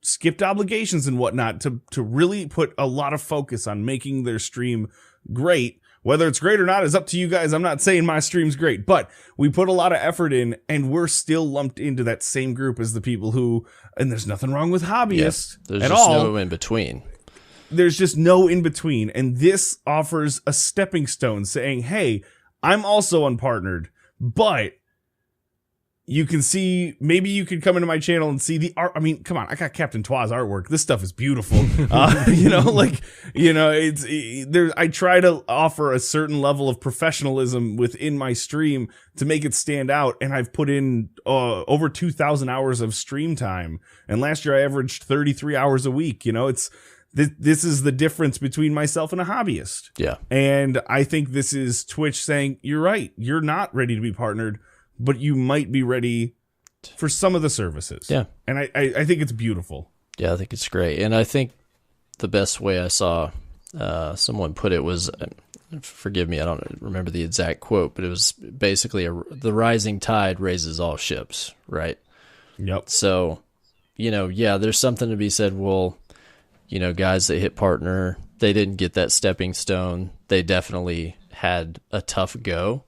skipped obligations and whatnot to really put a lot of focus on making their stream great. Whether it's great or not is up to you guys. I'm not saying my stream's great, but we put a lot of effort in, and we're still lumped into that same group as the people who, and there's nothing wrong with hobbyists there's at just all. no in between. There's just no in between. And this offers a stepping stone saying, hey, I'm also unpartnered, but you can see, maybe you could come into my channel and see the art. I mean, come on, I got Captain Twa's artwork. This stuff is beautiful. I try to offer a certain level of professionalism within my stream to make it stand out. And I've put in over 2,000 hours of stream time. And last year I averaged 33 hours a week. This is the difference between myself and a hobbyist. Yeah. And I think this is Twitch saying, you're right. You're not ready to be partnered, but you might be ready for some of the services. Yeah. And I think it's beautiful. Yeah, I think it's great. And I think the best way I saw someone put it was, forgive me, I don't remember the exact quote, but it was basically the rising tide raises all ships, right? Yep. So, there's something to be said. Well, guys that hit partner, they didn't get that stepping stone. They definitely had a tough go.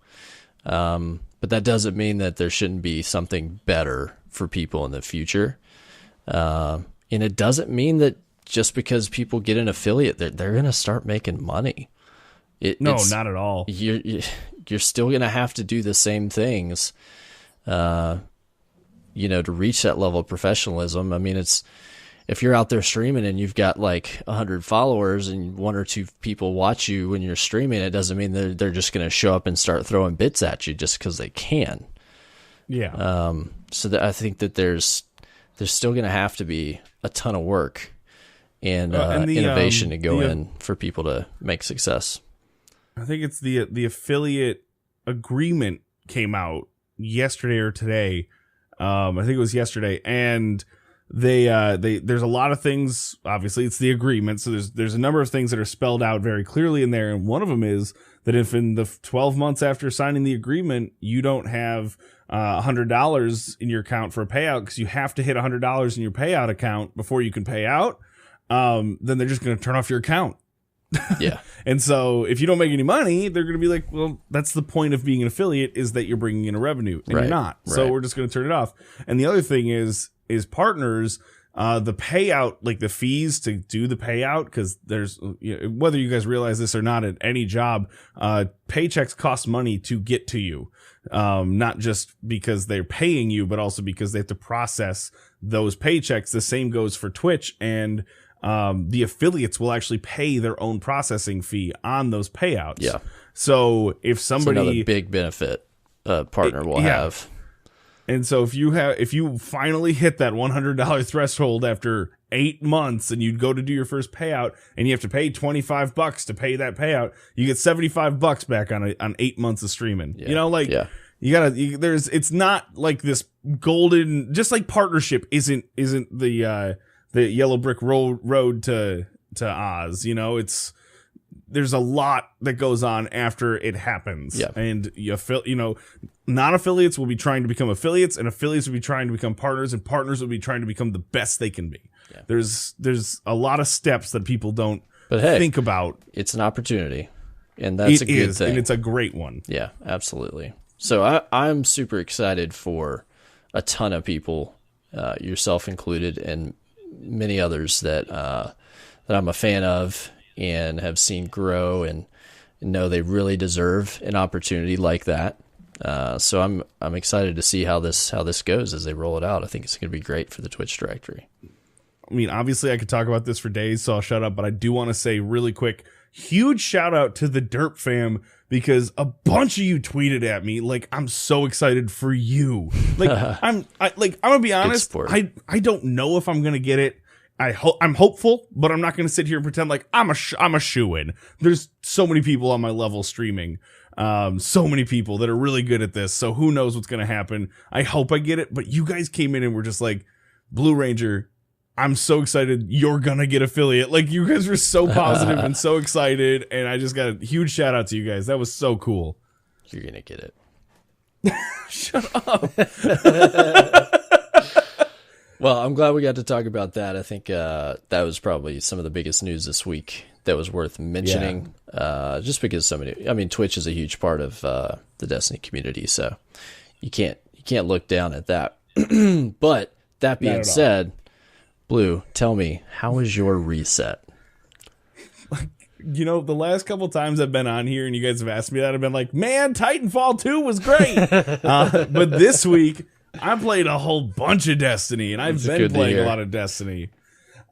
But that doesn't mean that there shouldn't be something better for people in the future. And it doesn't mean that just because people get an affiliate, they're going to start making money. No, not at all. You're still going to have to do the same things, to reach that level of professionalism. I mean, if you're out there streaming and you've got like 100 followers and 1 or 2 people watch you when you're streaming, it doesn't mean they're just going to show up and start throwing bits at you just because they can. Yeah. So I think that there's still going to have to be a ton of work and innovation to go in for people to make success. I think it's the affiliate agreement came out yesterday or today. I think it was yesterday, and there's a lot of things. Obviously it's the agreement, so there's a number of things that are spelled out very clearly in there, and one of them is that if in the 12 months after signing the agreement you don't have $100 in your account for a payout, because you have to hit $100 in your payout account before you can pay out, then they're just going to turn off your account. Yeah. And so if you don't make any money, they're going to be like, well, that's the point of being an affiliate, is that you're bringing in a revenue, and right. You're not. Right. So we're just going to turn it off. And the other thing is partners, the payout, like the fees to do the payout, because there's, whether you guys realize this or not, at any job, paychecks cost money to get to you. Not just because they're paying you, but also because they have to process those paychecks. The same goes for Twitch, and the affiliates will actually pay their own processing fee on those payouts. Yeah. So if somebody, it's another big benefit a partner will have. And so if you finally hit that $100 threshold after 8 months, and you'd go to do your first payout and you have to pay $25 to pay that payout, you get $75 back on 8 months of streaming. Yeah. It's not like this golden, just like partnership isn't the yellow brick road to Oz. There's a lot that goes on after it happens. Yeah. And non-affiliates will be trying to become affiliates, and affiliates will be trying to become partners, and partners will be trying to become the best they can be. Yeah. There's a lot of steps that people don't think about. It's an opportunity, and that's a good thing. And it's a great one. Yeah, absolutely. So I'm super excited for a ton of people, yourself included, and many others that I'm a fan of and have seen grow and know they really deserve an opportunity like that. So I'm excited to see how this goes as they roll it out. I think it's going to be great for the Twitch directory. I mean, obviously I could talk about this for days, so I'll shut up, but I do want to say really quick, huge shout out to the Derp fam, because a bunch of you tweeted at me like, I'm so excited for you. Like I'm gonna be honest, I don't know if I'm gonna get it. I'm hopeful, but I'm not gonna sit here and pretend like I'm a shoo-in. There's so many people on my level streaming. So many people that are really good at this. So who knows what's going to happen. I hope I get it. But you guys came in and were just like, Blue Ranger, I'm so excited. You're going to get affiliate. Like, you guys were so positive and so excited. And I just got a huge shout out to you guys. That was so cool. You're going to get it. Shut up. Well, I'm glad we got to talk about that. I think that was probably some of the biggest news this week that was worth mentioning. Just because Twitch is a huge part of the Destiny community, so you can't look down at that. But that being said, Blue, tell me, how was your reset? You know, the last couple times I've been on here and you guys have asked me that, I've been like, man, Titanfall 2 was great. But this week, I played a whole bunch of Destiny, and I've been playing a lot of Destiny.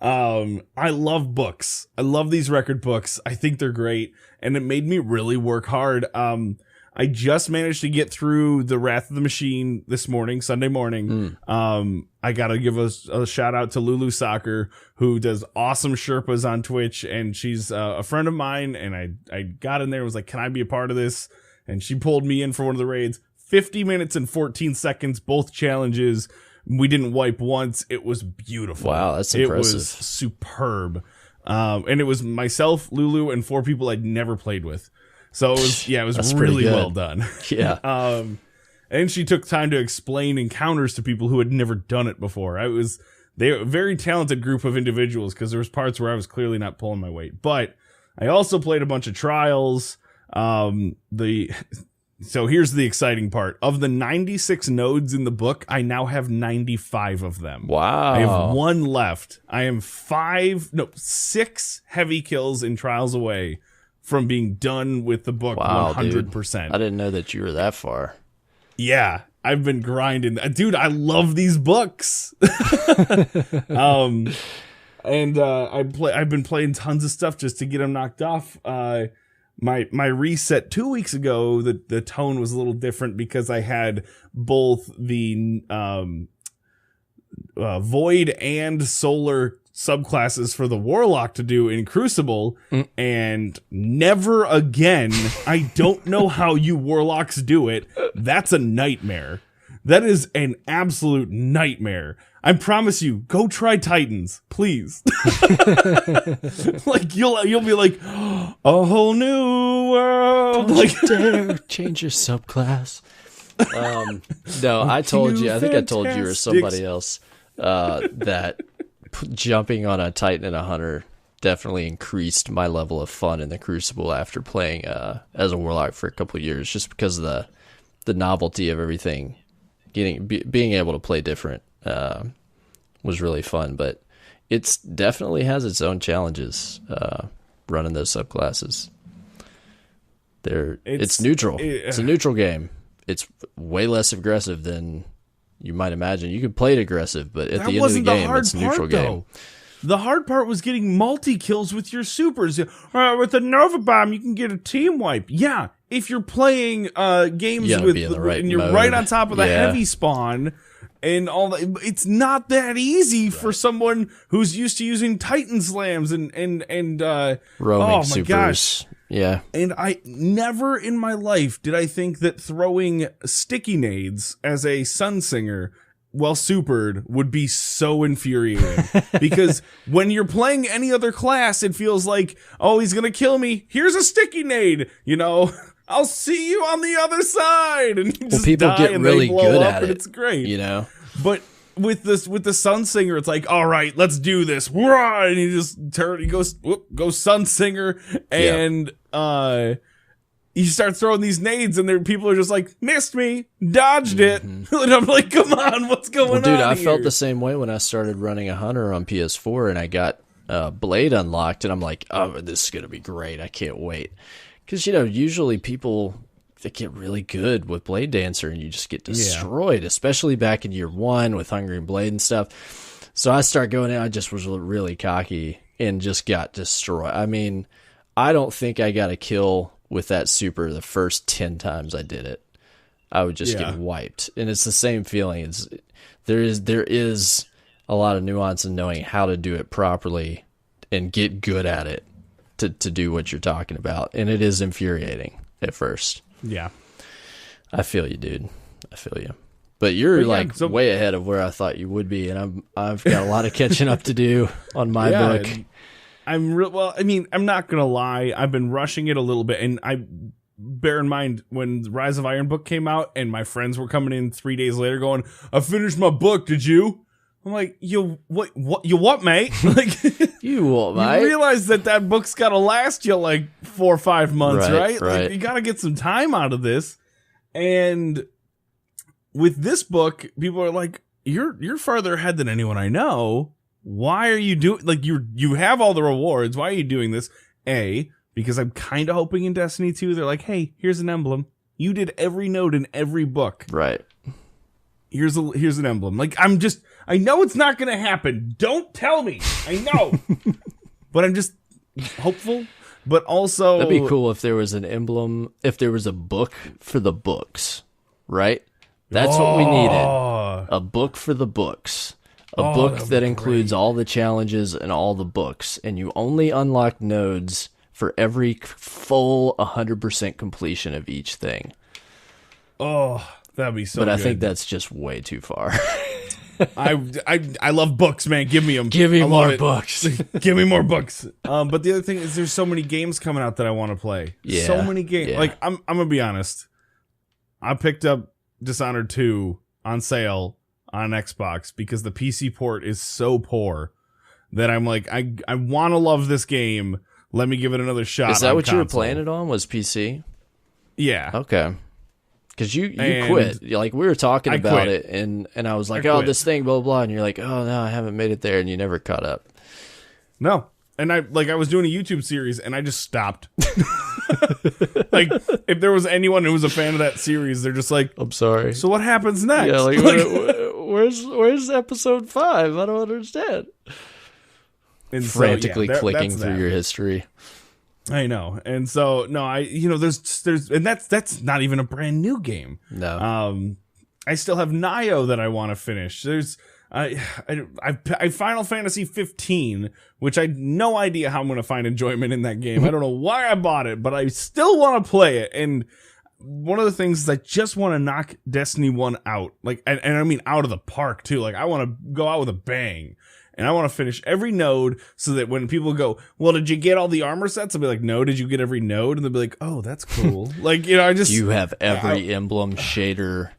I love books. I love these record books. I think they're great, and it made me really work hard. I just managed to get through the Wrath of the Machine this morning, Sunday morning. I got to give a shout out to Lulu Soccer, who does awesome Sherpas on Twitch, and she's a friend of mine, and I got in there and was like, can I be a part of this? And she pulled me in for one of the raids. 50 minutes and 14 seconds, both challenges. We didn't wipe once. It was beautiful. Wow, that's impressive. It was superb. And it was myself, Lulu, and 4 people I'd never played with. So it was really well done. Yeah. And she took time to explain encounters to people who had never done it before. They were a very talented group of individuals, because there was parts where I was clearly not pulling my weight. But I also played a bunch of trials. So here's the exciting part. Of the 96 nodes in the book, I now have 95 of them. Wow. I have 1 left. I am 6 heavy kills in trials away from being done with the book 100%. Dude. I didn't know that you were that far. Yeah, I've been grinding. Dude, I love these books. I've been playing tons of stuff just to get them knocked off. My reset 2 weeks ago, the tone was a little different because I had both the Void and Solar subclasses for the Warlock to do in Crucible, and never again. I don't know how you Warlocks do it. That's a nightmare. That is an absolute nightmare. I promise you, go try Titans, please. Like you'll be like, a whole new world. Don't you dare change your subclass. No, I told you. I think I told you or somebody else that jumping on a Titan and a Hunter definitely increased my level of fun in the Crucible after playing as a Warlock for a couple of years, just because of the novelty of everything. Being able to play different was really fun, but it's definitely has its own challenges running those subclasses. It's neutral. It's a neutral game. It's way less aggressive than you might imagine. You could play it aggressive, but at the end of the game, it's a neutral game. The hard part was getting multi-kills with your supers. With the Nova Bomb, you can get a team wipe. Yeah, if you're playing games and you're right on top of the heavy spawn and all that, it's not that easy for someone who's used to using Titan slams and roaming supers. Gosh. Yeah. And I never in my life did I think that throwing sticky nades as a Sunsinger while supered would be so infuriating. Because when you're playing any other class, it feels like, oh, he's gonna kill me. Here's a sticky nade. You know, I'll see you on the other side. And you just people die get and really they blow good up at and it. it's great. You know? But with the Sunsinger, it's like, all right, let's do this. And he just goes Sunsinger, and you start throwing these nades, and people are just like, missed me, dodged it. And I'm like, come on, what's going on? Dude, I felt the same way when I started running a Hunter on PS4 and I got Blade unlocked, and I'm like, oh, this is gonna be great. I can't wait. Because, usually people, they get really good with Blade Dancer and you just get destroyed, especially back in year 1 with Hungry Blade and stuff. So I start going in, I just was really cocky and just got destroyed. I mean, I don't think I got a kill with that super the first 10 times I did it. I would just get wiped. And it's the same feeling. There is a lot of nuance in knowing how to do it properly and get good at it to do what you're talking about. And it is infuriating at first. Yeah. I feel you, dude. I feel you. But you're way ahead of where I thought you would be, and I've got a lot of catching up to do on my book. I'm not gonna lie. I've been rushing it a little bit, and bear in mind when Rise of Iron book came out and my friends were coming in 3 days later going, I finished my book, did you? I'm like, you what, mate? Like, you what, mate? You realize that book's got to last you like 4 or 5 months, right? Like, you got to get some time out of this. And with this book, people are like, you're farther ahead than anyone I know. Why are you doing, like, you have all the rewards. Why are you doing this? Because I'm kind of hoping in Destiny 2, they're like, hey, here's an emblem. You did every node in every book. Right. Here's an emblem. Like, I know it's not going to happen. Don't tell me. I know. But I'm just hopeful. But also, that'd be cool if there was an emblem, if there was a book for the books, right? That's what we needed. A book for the books. A book that includes all the challenges and all the books. And you only unlock nodes for every full 100% completion of each thing. Oh, that'd be so good. But I think that's just way too far. I love books, man. Give me them. Give me more books. Give me more books. But the other thing is, there's so many games coming out that I want to play. Yeah, so many games. Yeah. Like, I'm gonna be honest. I picked up Dishonored 2 on sale on Xbox because the PC port is so poor that I'm like, I want to love this game. Let me give it another shot. Is that what console. you were playing it on? Was PC? Yeah. Okay. Because you quit. Like, we were talking about it, and I was like, this thing, blah, blah, blah. And you're like, oh, no, I haven't made it there. And you never caught up. No. And I was doing a YouTube series, and I just stopped. Like, if there was anyone who was a fan of that series, they're just like, I'm sorry. So what happens next? Yeah, like, where's episode 5? I don't understand. And frantically clicking through your history. I know. And so, no, there's, and that's not even a brand new game. No. I still have Nioh that I want to finish. There's, I Final Fantasy 15, which I had no idea how I'm going to find enjoyment in that game. I don't know why I bought it, but I still want to play it. And one of the things is I just want to knock Destiny 1 out. Like, and I mean out of the park too. Like, I want to go out with a bang. And I want to finish every node so that when people go, well, did you get all the armor sets? I'll be like, no, did you get every node? And they'll be like, oh, that's cool. Like, you have every emblem, shader,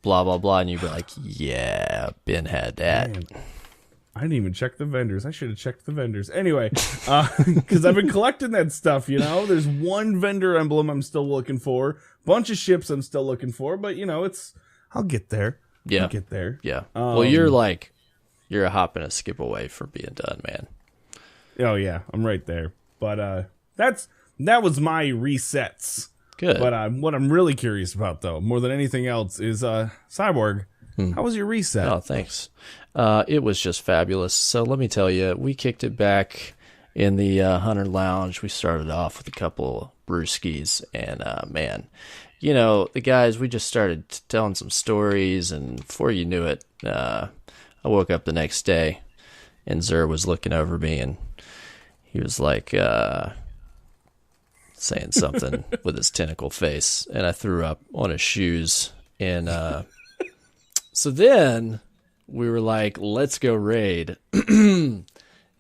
blah, blah, blah. And you'd be like, yeah, Ben had that. Man, I didn't even check the vendors. I should have checked the vendors. Anyway, because I've been collecting that stuff, There's one vendor emblem I'm still looking for. Bunch of ships I'm still looking for. But, I'll get there. Yeah. I'll get there. Yeah. Well, you're a hop and a skip away from being done, man. Oh yeah, I'm right there. But that was my resets. Good. But what I'm really curious about, though, more than anything else, is Cyborg. How was your reset? Oh, thanks. It was just fabulous. So let me tell you, we kicked it back in the Hunter Lounge. We started off with a couple brewskis, and man, the guys, we just started telling some stories, and before you knew it, I woke up the next day, and Zer was looking over me, and he was like saying something with his tentacle face, and I threw up on his shoes. And so then we were like, let's go raid. And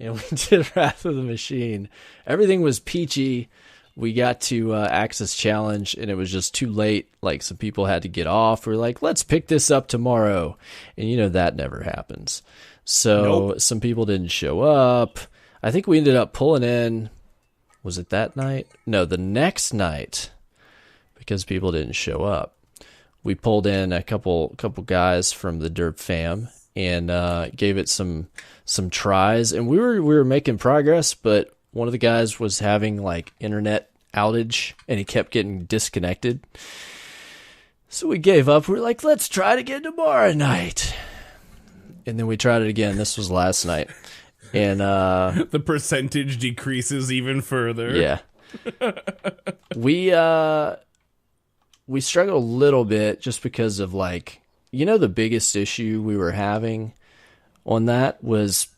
we did Wrath of the Machine. Everything was peachy. We got to Access Challenge, and it was just too late. Like, some people had to get off. We were like, let's pick this up tomorrow. And that never happens. So Some people didn't show up. I think we ended up pulling in, was it that night? No, the next night, because people didn't show up. We pulled in a couple guys from the Derp fam and gave it some tries. And we were making progress, but one of the guys was having like internet outage and he kept getting disconnected. So we gave up. We were like, let's try it again tomorrow night. And then we tried it again. This was last night. And the percentage decreases even further. Yeah. We struggled a little bit just because of like, the biggest issue we were having on that was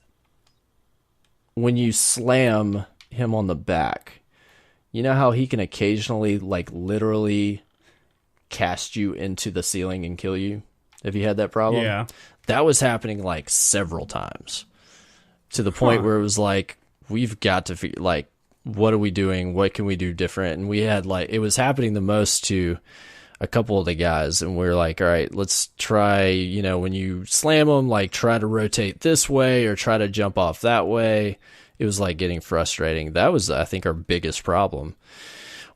when you slam him on the back, how he can occasionally, like, literally cast you into the ceiling and kill you? Have you had that problem? Yeah. That was happening, like, several times. To the point where it was like, we've got to figure, like, what are we doing? What can we do different? And we had like, it was happening the most to a couple of the guys, and we were like, all right, let's try, you know, when you slam them, like try to rotate this way or try to jump off that way. It was like getting frustrating. That was, I think, our biggest problem.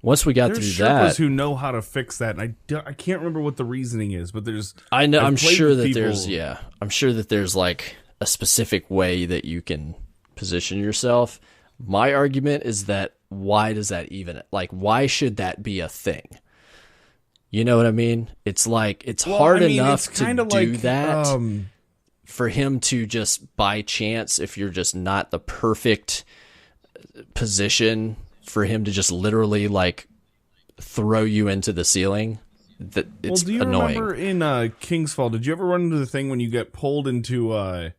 Once we got there's through Sherpas that, who know how to fix that, and I can't remember what the reasoning is, but there's I know, I'm sure that people, I'm sure that there's like a specific way that you can position yourself. My argument is that why does that even, like, why should that be a thing? You know what I mean? It's like, it's hard enough to do like, that for him to just by chance, if you're just not the perfect position for him to just literally like throw you into the ceiling. That it's do you annoying. Remember in King's Fall, did you ever run into the thing when you get pulled into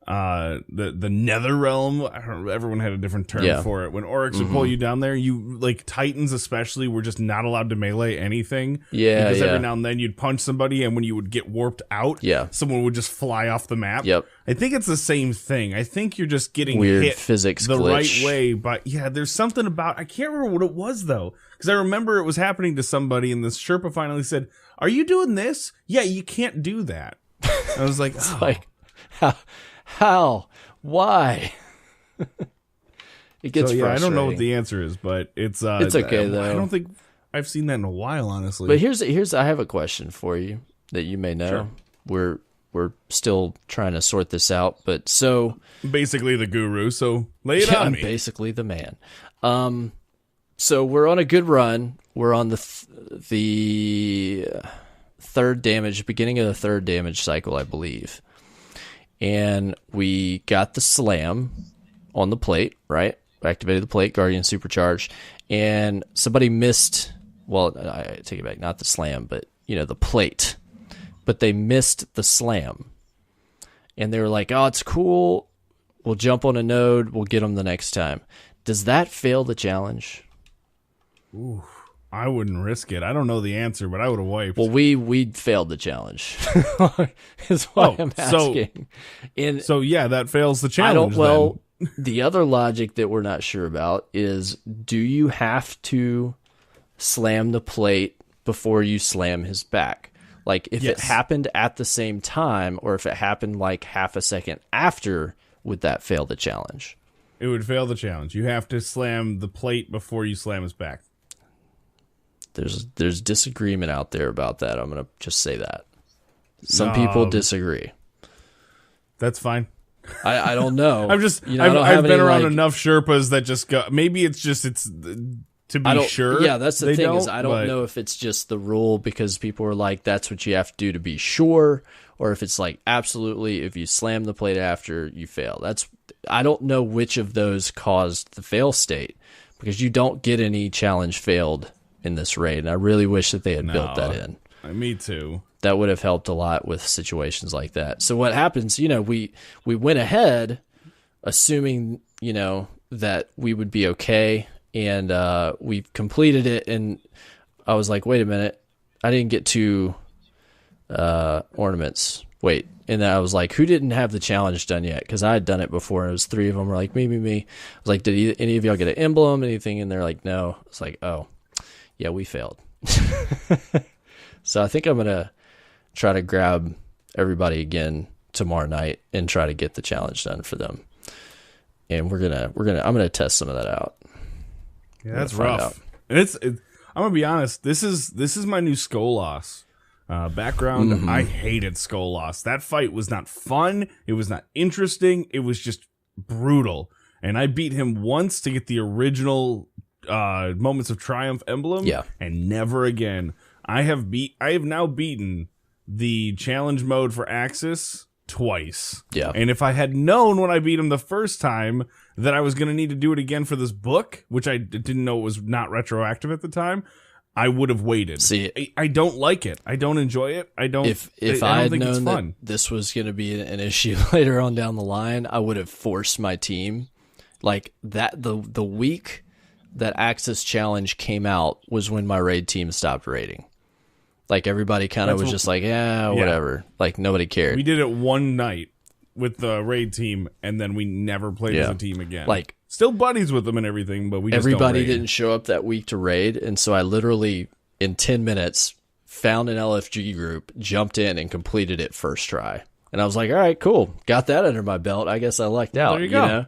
the Nether Realm? I don't know, everyone had a different term for it. When Oryx would pull you down there, you like Titans especially were just not allowed to melee anything. Yeah, because every now and then you'd punch somebody, and when you would get warped out, someone would just fly off the map. Yep. I think it's the same thing. I think you're just getting weird hit physics the glitch. right way, but there's something about, I can't remember what it was though, because I remember it was happening to somebody, and this Sherpa finally said, "Are you doing this? Yeah, you can't do that." I was like, it's like, how? Why? It gets frustrating. I don't know what the answer is, but it's okay though. I don't think I've seen that in a while, honestly. But here's I have a question for you that you may know. Sure. We're still trying to sort this out, but so basically the guru. So lay it on me. I'm basically the man. So we're on a good run. We're on the third damage, beginning of the third damage cycle, I believe. And we got the slam on the plate, right? Activated the plate, Guardian supercharged, and somebody missed. Well, I take it back, not the slam, but the plate. But they missed the slam, and they were like, "Oh, it's cool. We'll jump on a node. We'll get them the next time." Does that fail the challenge? Ooh, I wouldn't risk it. I don't know the answer, but I would have wiped. Well, we failed the challenge. Is what I'm asking. So that fails the challenge. The other logic that we're not sure about is: do you have to slam the plate before you slam his back? Like, if it happened at the same time, or if it happened like half a second after, would that fail the challenge? It would fail the challenge. You have to slam the plate before you slam his back. There's disagreement out there about that. I'm going to just say that. Some people disagree. That's fine. I don't know. I've been around enough Sherpas that just go, maybe it's to be sure. Yeah, that's the thing is I don't know if it's just the rule because people are like, that's what you have to do to be sure, or if it's like, absolutely, if you slam the plate after, you fail. I don't know which of those caused the fail state, because you don't get any challenge failed in this raid, and I really wish that they had built that in. Me too. That would have helped a lot with situations like that. So what happens, we went ahead assuming, that we would be okay, and we completed it, and I was like, wait a minute, I didn't get 2 ornaments. Wait. And then I was like, who didn't have the challenge done yet? Because I had done it before, and it was 3 of them were like, me. I was like, did any of y'all get an emblem, anything? And they're like, no. It's like, oh, yeah, we failed. So I think I'm going to try to grab everybody again tomorrow night and try to get the challenge done for them. And I'm going to test some of that out. Yeah, that's rough. And I'm going to be honest, this is my new Skolas background. Mm-hmm. I hated Skolas. That fight was not fun. It was not interesting. It was just brutal. And I beat him once to get the original Moments of Triumph emblem, and never again. I have now beaten the challenge mode for Axis twice. Yeah. And if I had known when I beat him the first time that I was going to need to do it again for this book, which I didn't know was not retroactive at the time, I would have waited. See, I don't like it. I don't enjoy it. I don't. If I had known that this was going to be an issue later on down the line, I would have forced my team. Like that, the week that Axis Challenge came out was when my raid team stopped raiding. Like everybody kind of was just like, yeah, whatever. Like nobody cared. We did it one night. with the raid team, and then we never played as a team again. Like, still buddies with them and everything, but we just everybody don't raid. didn't show up that week to raid, and so I literally in 10 minutes found an LFG group, jumped in, and completed it first try. And I was like, all right, cool, got that under my belt. I guess I lucked out. There you go. Know?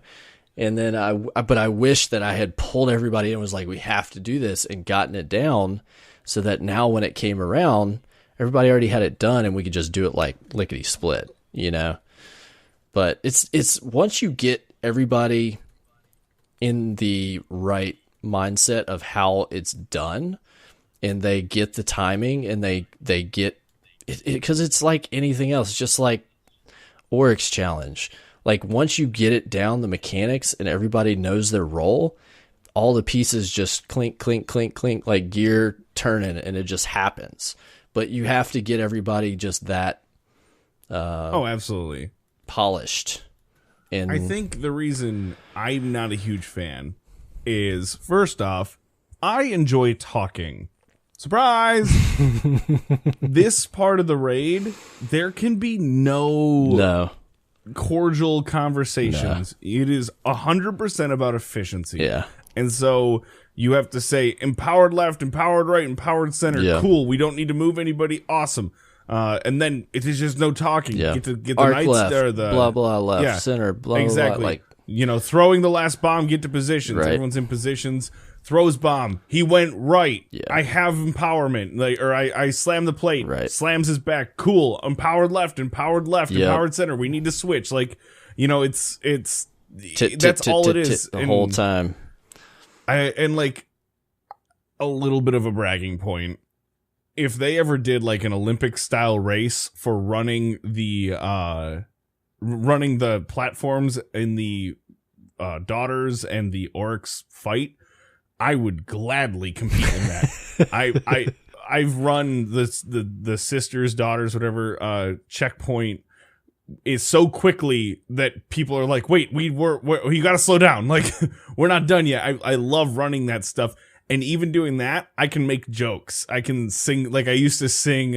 And then I wish that I had pulled everybody in and was like, we have to do this, and gotten it down so that now when it came around, everybody already had it done and we could just do it like lickety split, you know? But it's once you get everybody in the right mindset of how it's done and they get the timing and they get it, because it's like anything else, it's just like Oryx Challenge. Like, once you get it down, the mechanics, and everybody knows their role, all the pieces just clink, clink, clink, clink, like gear turning, and it just happens. But you have to get everybody just that absolutely polished. And I think the reason I'm not a huge fan is, first off, I enjoy talking. Surprise! This part of the raid, there can be no cordial conversations. No. It is 100% about efficiency. Yeah. And so you have to say empowered left, empowered right, empowered center. Yeah. Cool. We don't need to move anybody. Awesome. And then it is just no talking. Yeah. Get the arc knights left, there. Blah blah left, center. Blah exactly. Blah, like, you know, throwing the last bomb. Get to positions. Right. Everyone's in positions. Throws bomb. He went right. Yeah. I have empowerment. Like, or I slam the plate. Right. Slams his back. Cool. Empowered left. Empowered center. We need to switch. Like, you know, it's that's all it is the whole time. And like a little bit of a bragging point. If they ever did like an Olympic style race for running the platforms in the daughters and the Oryx fight, I would gladly compete in that. I've run the sisters, daughters, whatever checkpoint is so quickly that people are like, wait, you got to slow down. Like, we're not done yet. I love running that stuff. And even doing that, I can make jokes. I can sing, like I used to sing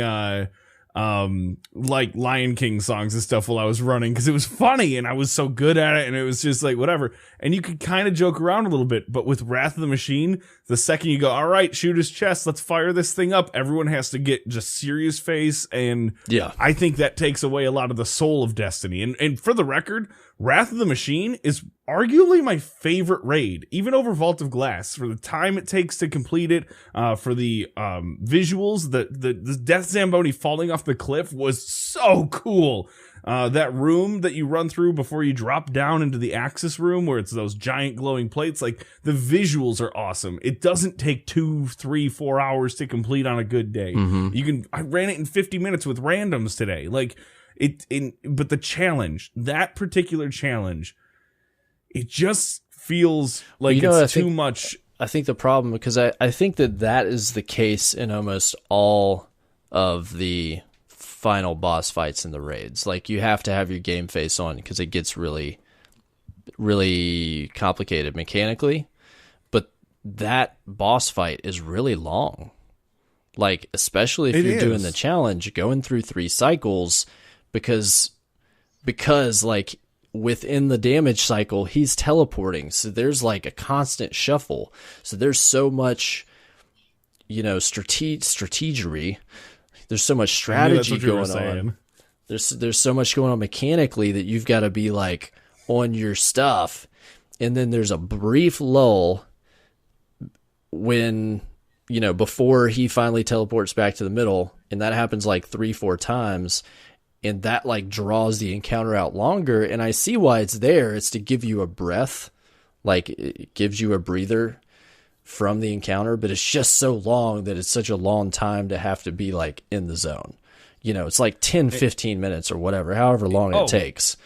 like Lion King songs and stuff while I was running, because it was funny and I was so good at it, and it was just like whatever. And you could kind of joke around a little bit, but with Wrath of the Machine, the second you go, all right, shoot his chest, let's fire this thing up, everyone has to get just serious face, and I think that takes away a lot of the soul of Destiny. And for the record, Wrath of the Machine is arguably my favorite raid, even over Vault of Glass, for the time it takes to complete it, for the visuals. The Death Zamboni falling off the cliff was so cool. That room that you run through before you drop down into the Axis room, where it's those giant glowing plates, like, the visuals are awesome. It doesn't take 2, 3, 4 hours to complete on a good day. Mm-hmm. I ran it in 50 minutes with randoms today. Like, but the challenge, that particular challenge, it just feels like it's too much. I think the problem, because I think that is the case in almost all of the final boss fights in the raids. Like, you have to have your game face on, because it gets really, really complicated mechanically. But that boss fight is really long. Like, especially if you're doing the challenge, going through 3 cycles, because like, within the damage cycle, he's teleporting, so there's like a constant shuffle. So there's so much, you know, strategery. There's so much strategy going on. There's so much going on mechanically that you've got to be like on your stuff. And then there's a brief lull when, you know, before he finally teleports back to the middle, and that happens like 3-4 times. And that like draws the encounter out longer. And I see why it's there. It's to give you a breath. Like, it gives you a breather from the encounter, but it's just so long that it's such a long time to have to be like in the zone. You know, it's like 10, 15 minutes or whatever, however long it takes.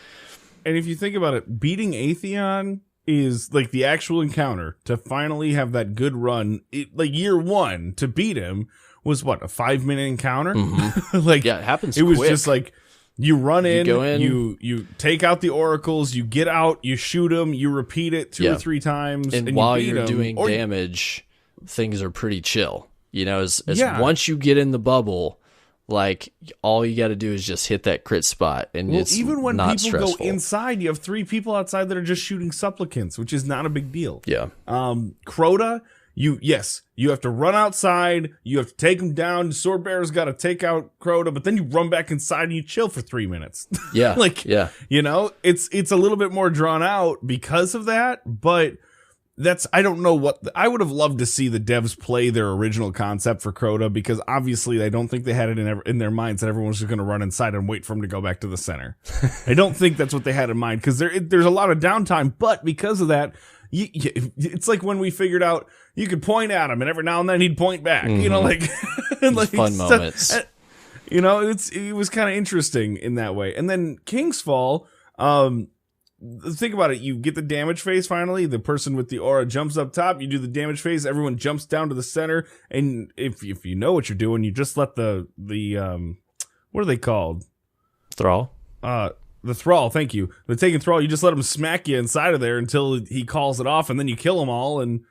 And if you think about it, beating Atheon is like the actual encounter. To finally have that good run, like year 1 to beat him was what, a 5-minute encounter? Mm-hmm. Like, yeah, it happens. It was quick. just like, you run in, you go in, you take out the oracles, you get out, you shoot them, you repeat it 2 or 3 times, and while you're doing damage, things are pretty chill. You know, as once you get in the bubble, like all you got to do is just hit that crit spot, and it's even when not people stressful. go inside, you have 3 people outside that are just shooting supplicants, which is not a big deal. Yeah. Crota, you have to run outside, you have to take him down. Swordbearer's got to take out Crota, but then you run back inside and you chill for 3 minutes. Yeah. Yeah. It's a little bit more drawn out because of that, but I don't know I would have loved to see the devs play their original concept for Crota, because obviously I don't think they had it in their minds that everyone was just going to run inside and wait for him to go back to the center. I don't think that's what they had in mind, because there's a lot of downtime, but because of that, it's like when we figured out you could point at him and every now and then he'd point back, Mm-hmm. Like fun moments. It was kind of interesting in that way. And then King's Fall, think about it. You get the damage phase finally. The person with the aura jumps up top. You do the damage phase. Everyone jumps down to the center. And if you know what you're doing, you just let the what are they called? Thrall. The Thrall. Thank you. The Taken Thrall. You just let him smack you inside of there until he calls it off, and then you kill them all, and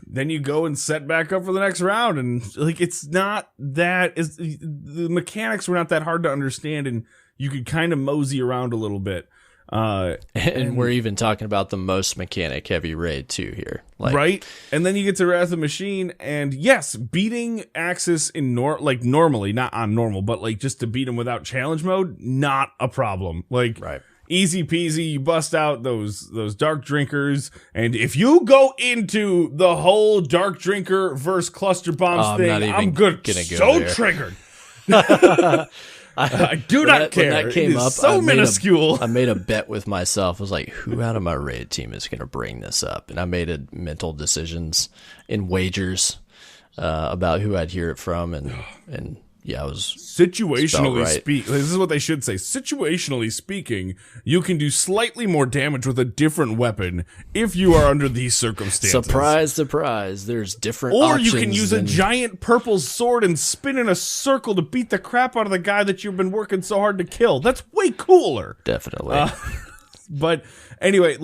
then you go and set back up for the next round. And it's not that the mechanics were not that hard to understand, and you could kind of mosey around a little bit. And we're even talking about the most mechanic heavy raid too here, right? And then you get to Wrath of the Machine, and yes, beating Axis in normally, not on normal, but just to beat him without challenge mode, not a problem. Right. Easy peasy. You bust out those Dark Drinkers, and if you go into the whole Dark Drinker versus Cluster Bombs thing, I'm good. Triggered. I do not care. When that came up, so minuscule. I made a bet with myself. I was like, who out of my raid team is going to bring this up? And I made mental decisions in wagers about who I'd hear it from. And yeah, I was situationally right. This is what they should say. Situationally speaking, you can do slightly more damage with a different weapon if you are under these circumstances. Surprise, surprise. There's different Or options. you can use a giant purple sword and spin in a circle to beat the crap out of the guy that you've been working so hard to kill. That's way cooler. Definitely. But anyway,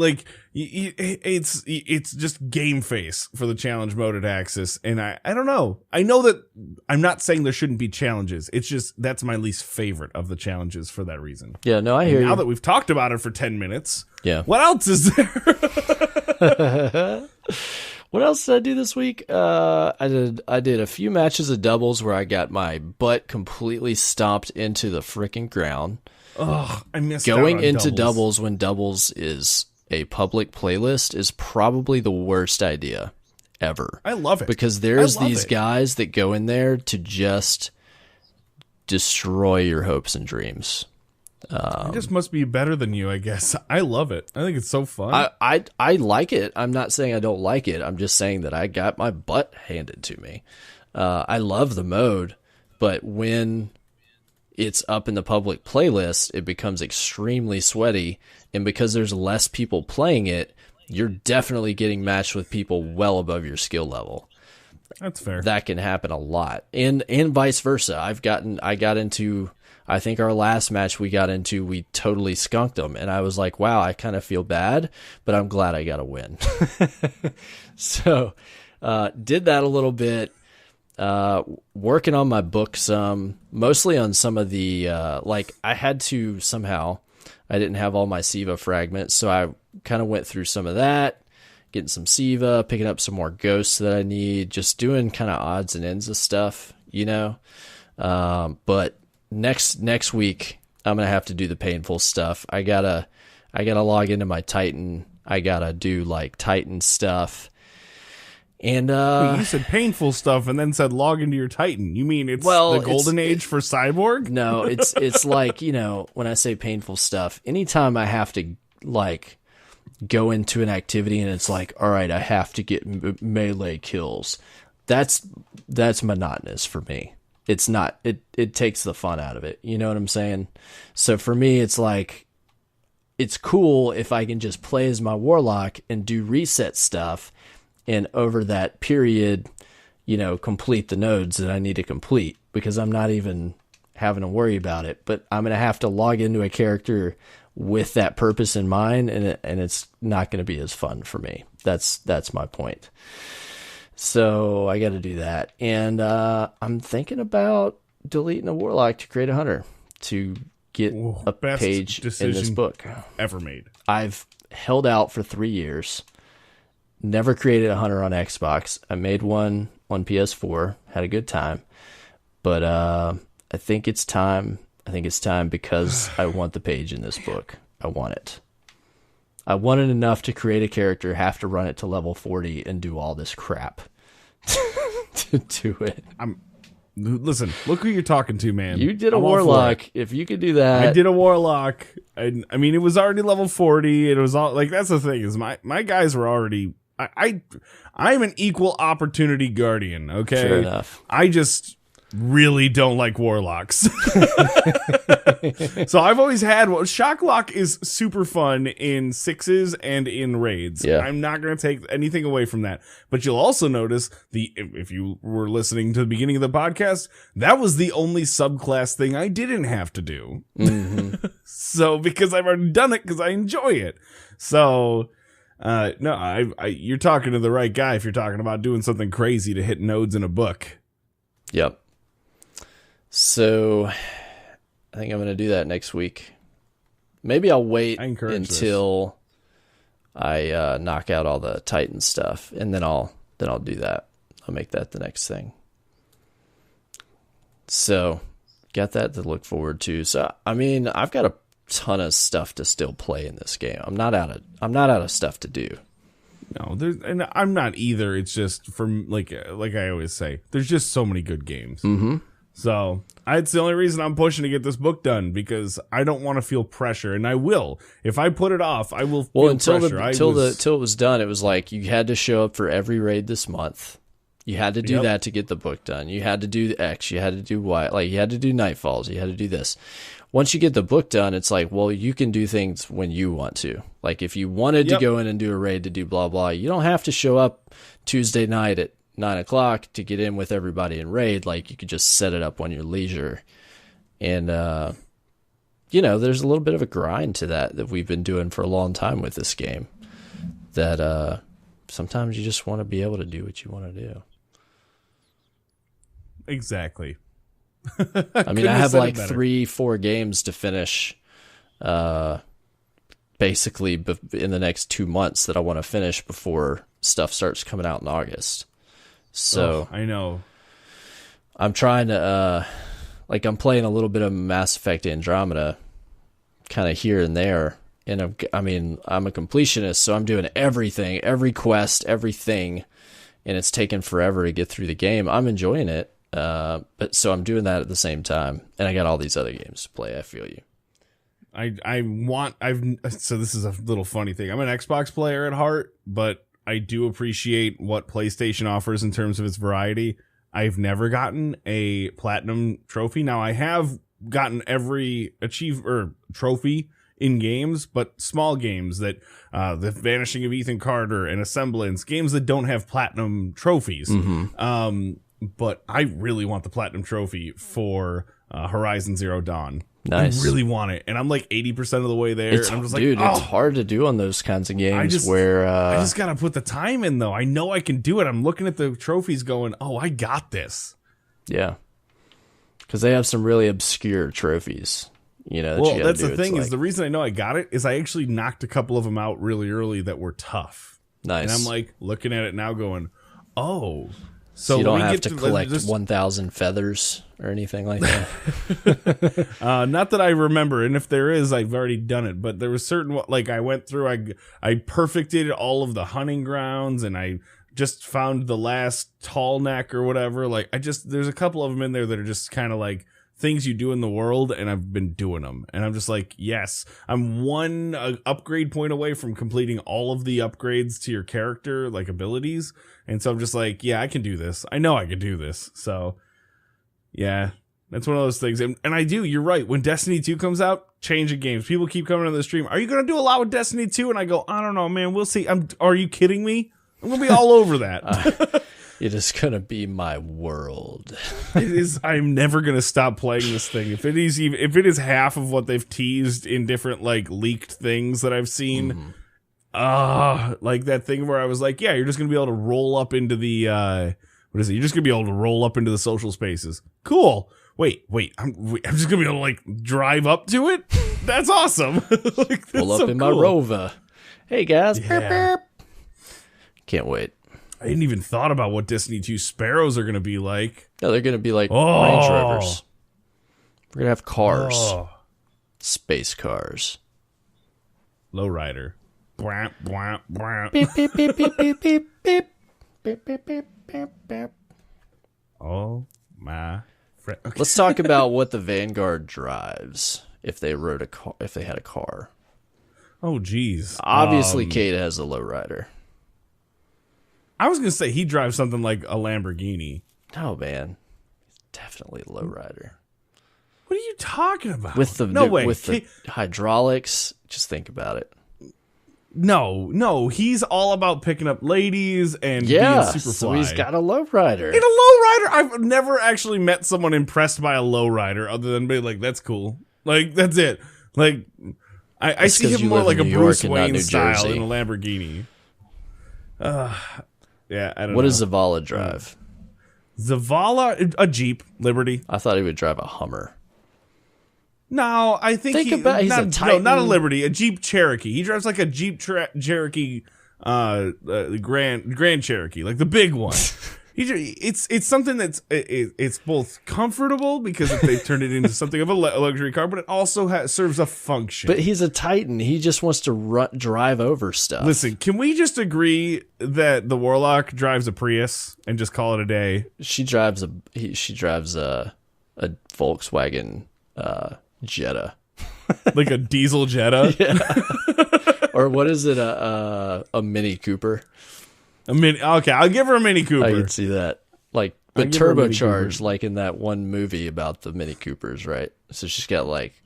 it's just game face for the challenge mode at Axis, and I don't know. I know that I'm not saying there shouldn't be challenges. It's just that's my least favorite of the challenges for that reason. Yeah, no, I hear you. Now that we've talked about it for 10 minutes, yeah, what else is there? What else did I do this week? I did a few matches of doubles where I got my butt completely stomped into the freaking ground. Oh, I missed going into doubles when doubles is a public playlist is probably the worst idea ever. I love it. Because there's these guys that go in there to just destroy your hopes and dreams. It just must be better than you, I guess. I love it. I think it's so fun. I like it. I'm not saying I don't like it. I'm just saying that I got my butt handed to me. I love the mode, but when it's up in the public playlist, it becomes extremely sweaty. And because there's less people playing it, you're definitely getting matched with people well above your skill level. That's fair. That can happen a lot. And vice versa. I got into, I think our last match we totally skunked them. And I was like, wow, I kind of feel bad, but I'm glad I got a win. So, did that a little bit. Working on my book mostly on some of the, I had to somehow, I didn't have all my Siva fragments, so I kind of went through some of that, getting some Siva, picking up some more ghosts that I need, just doing kind of odds and ends of stuff, but next week, I'm going to have to do the painful stuff. I gotta log into my Titan. I gotta do Titan stuff. And you said painful stuff and then said log into your Titan. You mean the golden age for Cyborg? No, it's like, when I say painful stuff, anytime I have to go into an activity and it's like, all right, I have to get melee kills. That's monotonous for me. It's not, it takes the fun out of it. You know what I'm saying? So for me, it's like, it's cool if I can just play as my warlock and do reset stuff. And over that period, complete the nodes that I need to complete, because I'm not even having to worry about it. But I'm going to have to log into a character with that purpose in mind, and it's not going to be as fun for me. That's my point. So I got to do that. And I'm thinking about deleting a warlock to create a hunter to get a best page in this decision book ever made. I've held out for 3 years, never created a hunter on Xbox. I made one on PS4, had a good time, but I think it's time. I think it's time because I want the page in this book. I want it. I want it enough to create a character, have to run it to level 40, and do all this crap to do it. Listen, look who you're talking to, man. You did a warlock. If you could do that. I did a warlock. I mean, it was already level 40. It was all like, that's the thing is my guys were already, I'm an equal opportunity guardian. Okay. Fair enough. I just really don't like warlocks. So I've always had Shocklock is super fun in 6s and in raids. Yeah. I'm not going to take anything away from that. But you'll also notice if you were listening to the beginning of the podcast, that was the only subclass thing I didn't have to do. Mm-hmm. So because I've already done it because I enjoy it. So no, you're talking to the right guy if you're talking about doing something crazy to hit nodes in a book. Yep. So I think I'm going to do that next week. Maybe I'll wait until I knock out all the Titan stuff, and then I'll do that. I'll make that the next thing. So got that to look forward to. So I mean, I've got a ton of stuff to still play in this game. I'm not out of stuff to do. No, and I'm not either. It's just from like I always say, there's just so many good games. Mm-hmm. So it's the only reason I'm pushing to get this book done, because I don't want to feel pressure, and I will. If I put it off, I will feel pressure. Until it was done, it was like you had to show up for every raid this month. You had to do that to get the book done. You had to do the X. You had to do Y. Like you had to do Nightfalls. You had to do this. Once you get the book done, it's like, well, you can do things when you want to. Like if you wanted to go in and do a raid to do blah blah, you don't have to show up Tuesday night at 9:00 to get in with everybody in raid. Like you could just set it up on your leisure. And there's a little bit of a grind to that we've been doing for a long time with this game. That sometimes you just want to be able to do what you want to do. Exactly. I mean, I have like 3-4 games to finish basically in the next 2 months that I want to finish before stuff starts coming out in August. So I know I'm trying to I'm playing a little bit of Mass Effect Andromeda kind of here and there. And I'm a completionist, so I'm doing everything, every quest, everything, and it's taken forever to get through the game. I'm enjoying it. But so I'm doing that at the same time, and I got all these other games to play. I feel you. So this is a little funny thing. I'm an Xbox player at heart, but I do appreciate what PlayStation offers in terms of its variety. I've never gotten a platinum trophy. Now I have gotten every trophy in games, but small games that the Vanishing of Ethan Carter and Assemblance, games that don't have platinum trophies. Mm-hmm. But I really want the platinum trophy for Horizon Zero Dawn. Nice. I really want it, and I'm like 80% of the way there. It's, and I'm just dude, it's hard to do on those kinds of games. I just gotta put the time in, though. I know I can do it. I'm looking at the trophies, going, "Oh, I got this." Yeah, because they have some really obscure trophies. That's the thing is the reason I know I got it is I actually knocked a couple of them out really early that were tough. Nice. And I'm like looking at it now, going, "Oh." So you don't have to collect 1,000 feathers or anything like that? Not that I remember, and if there is, I've already done it. But there was certain, like I went through, I perfected all of the hunting grounds, and I just found the last tall neck or whatever. Like there's a couple of them in there that are just kind of like things you do in the world, and I've been doing them. And I'm just like, yes, I'm one upgrade point away from completing all of the upgrades to your character, like abilities. And so I'm just like, yeah, I can do this. I know I can do this. So, yeah, that's one of those things. And I do, you're right. When Destiny 2 comes out, change of games. People keep coming to the stream. Are you going to do a lot with Destiny 2? And I go, I don't know, man. We'll see. Are you kidding me? I'm going to be all over that. It is going to be my world. It is. I'm never going to stop playing this thing. If it is half of what they've teased in different like leaked things that I've seen, like that thing where I was like, yeah, you're just going to be able to roll up into the what is it? You're just going to be able to roll up into the social spaces. Cool. wait, I'm just gonna be able to like drive up to it. That's awesome. Like, that's Pull up so in my cool. Rover. Hey guys, Yeah. Can't wait. I hadn't even thought about what Destiny 2 Sparrows are gonna be like. No, they're gonna be like Oh. Range Rovers. We're gonna have cars, Oh. space cars. Lowrider. Bwah, bwah, bwah. Beep beep beep beep beep beep beep beep beep beep beep beep. Oh my friend. Okay. Let's talk about what the Vanguard drives if they rode a car, if they had a car. Oh geez. Obviously, Kate has a lowrider. I was gonna say he drives something like a Lamborghini. No, man, definitely a lowrider. What are you talking about? With the no way. with the hydraulics, just think about it. No, he's all about picking up ladies and Yeah, being super so fly. he's got a lowrider. In a lowrider, I've never actually met someone impressed by a lowrider other than being like, "That's cool." Like that's it. Like I see 'cause him you more live like a in New Bruce York and not Wayne New style Jersey. in a Lamborghini. Yeah, I don't know. What does Zavala drive? Zavala? A Jeep Liberty? I thought he would drive a Hummer. No, I think Think about- he's a Titan. not a Liberty, a Jeep Cherokee. He drives like a Jeep Cherokee, Grand Cherokee, like the big one. It's something that's it's both comfortable because if they've turned it into something of a luxury car, but it also serves a function. But he's a Titan. He just wants to drive over stuff. Listen, can we just agree that the Warlock drives a Prius and just call it a day? She drives a Volkswagen Jetta. Like a diesel Jetta? Or what is it? A Mini Cooper. Okay, I'll give her a Mini Cooper. I can see that. Like, but give her a Mini turbocharged, Cooper. like in that one movie about the Mini Coopers, right? So she's got like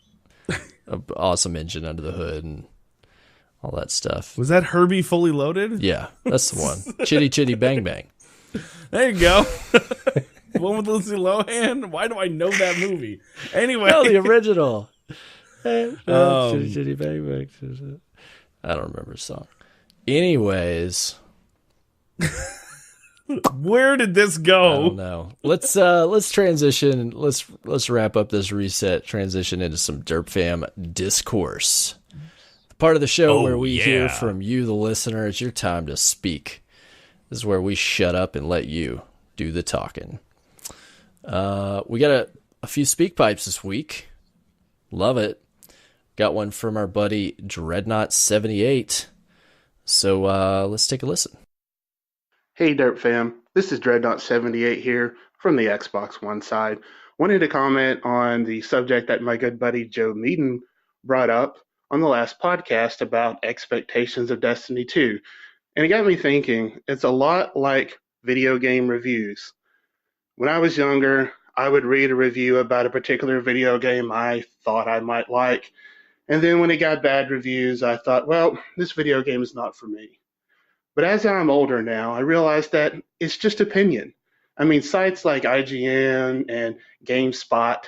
an awesome engine under the hood and all that stuff. Was that Herbie Fully Loaded? Yeah, that's the one. Chitty Chitty Bang Bang. There you go. The one with Lindsay Lohan. Why do I know that movie? Anyway, No, the original. Chitty Chitty Bang Bang. I don't remember the song. Anyways, where did this I go? don't know. Let's transition. Let's wrap up this reset. Transition into some Derp Fam discourse. The part of the show where we hear from you, the listener. It's your time to speak. This is where we shut up and let you do the talking. We got a few speak pipes this week. Love it. Got one from our buddy Dreadnought78. So let's take a listen. Hey Derp fam, this is Dreadnought78 here from the Xbox One side. Wanted to comment on the subject that my good buddy Joe Meaden brought up on the last podcast about expectations of Destiny 2. And it got me thinking, it's a lot like video game reviews. When I was younger, I would read a review about a particular video game I thought I might like. And then when it got bad reviews, I thought, well, this video game is not for me. But as I'm older now, I realize that it's just opinion. I mean, sites like IGN and GameSpot,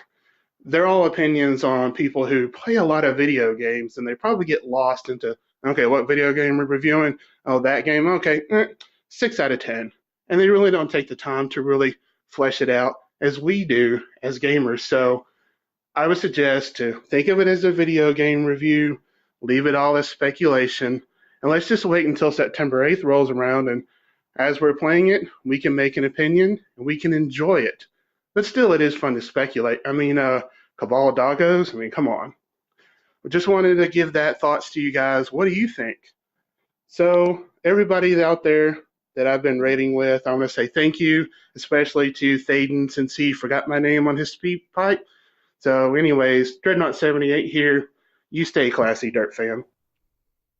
they're all opinions on people who play a lot of video games, and they probably get lost into, okay, what video game we're reviewing? Oh, that game? Okay, 6 out of 10. And they really don't take the time to really flesh it out as we do as gamers. So I would suggest to think of it as a video game review, leave it all as speculation, and let's just wait until September 8th rolls around, and as we're playing it, we can make an opinion, and we can enjoy it. But still, it is fun to speculate. I mean, Cabal Doggos, I mean, come on. I just wanted to give that thoughts to you guys. What do you think? So, everybody out there that I've been rating with, I want to say thank you, especially to Thaden, since he forgot my name on his speed pipe. So, anyways, Dreadnought78 here. You stay classy, Derp fam.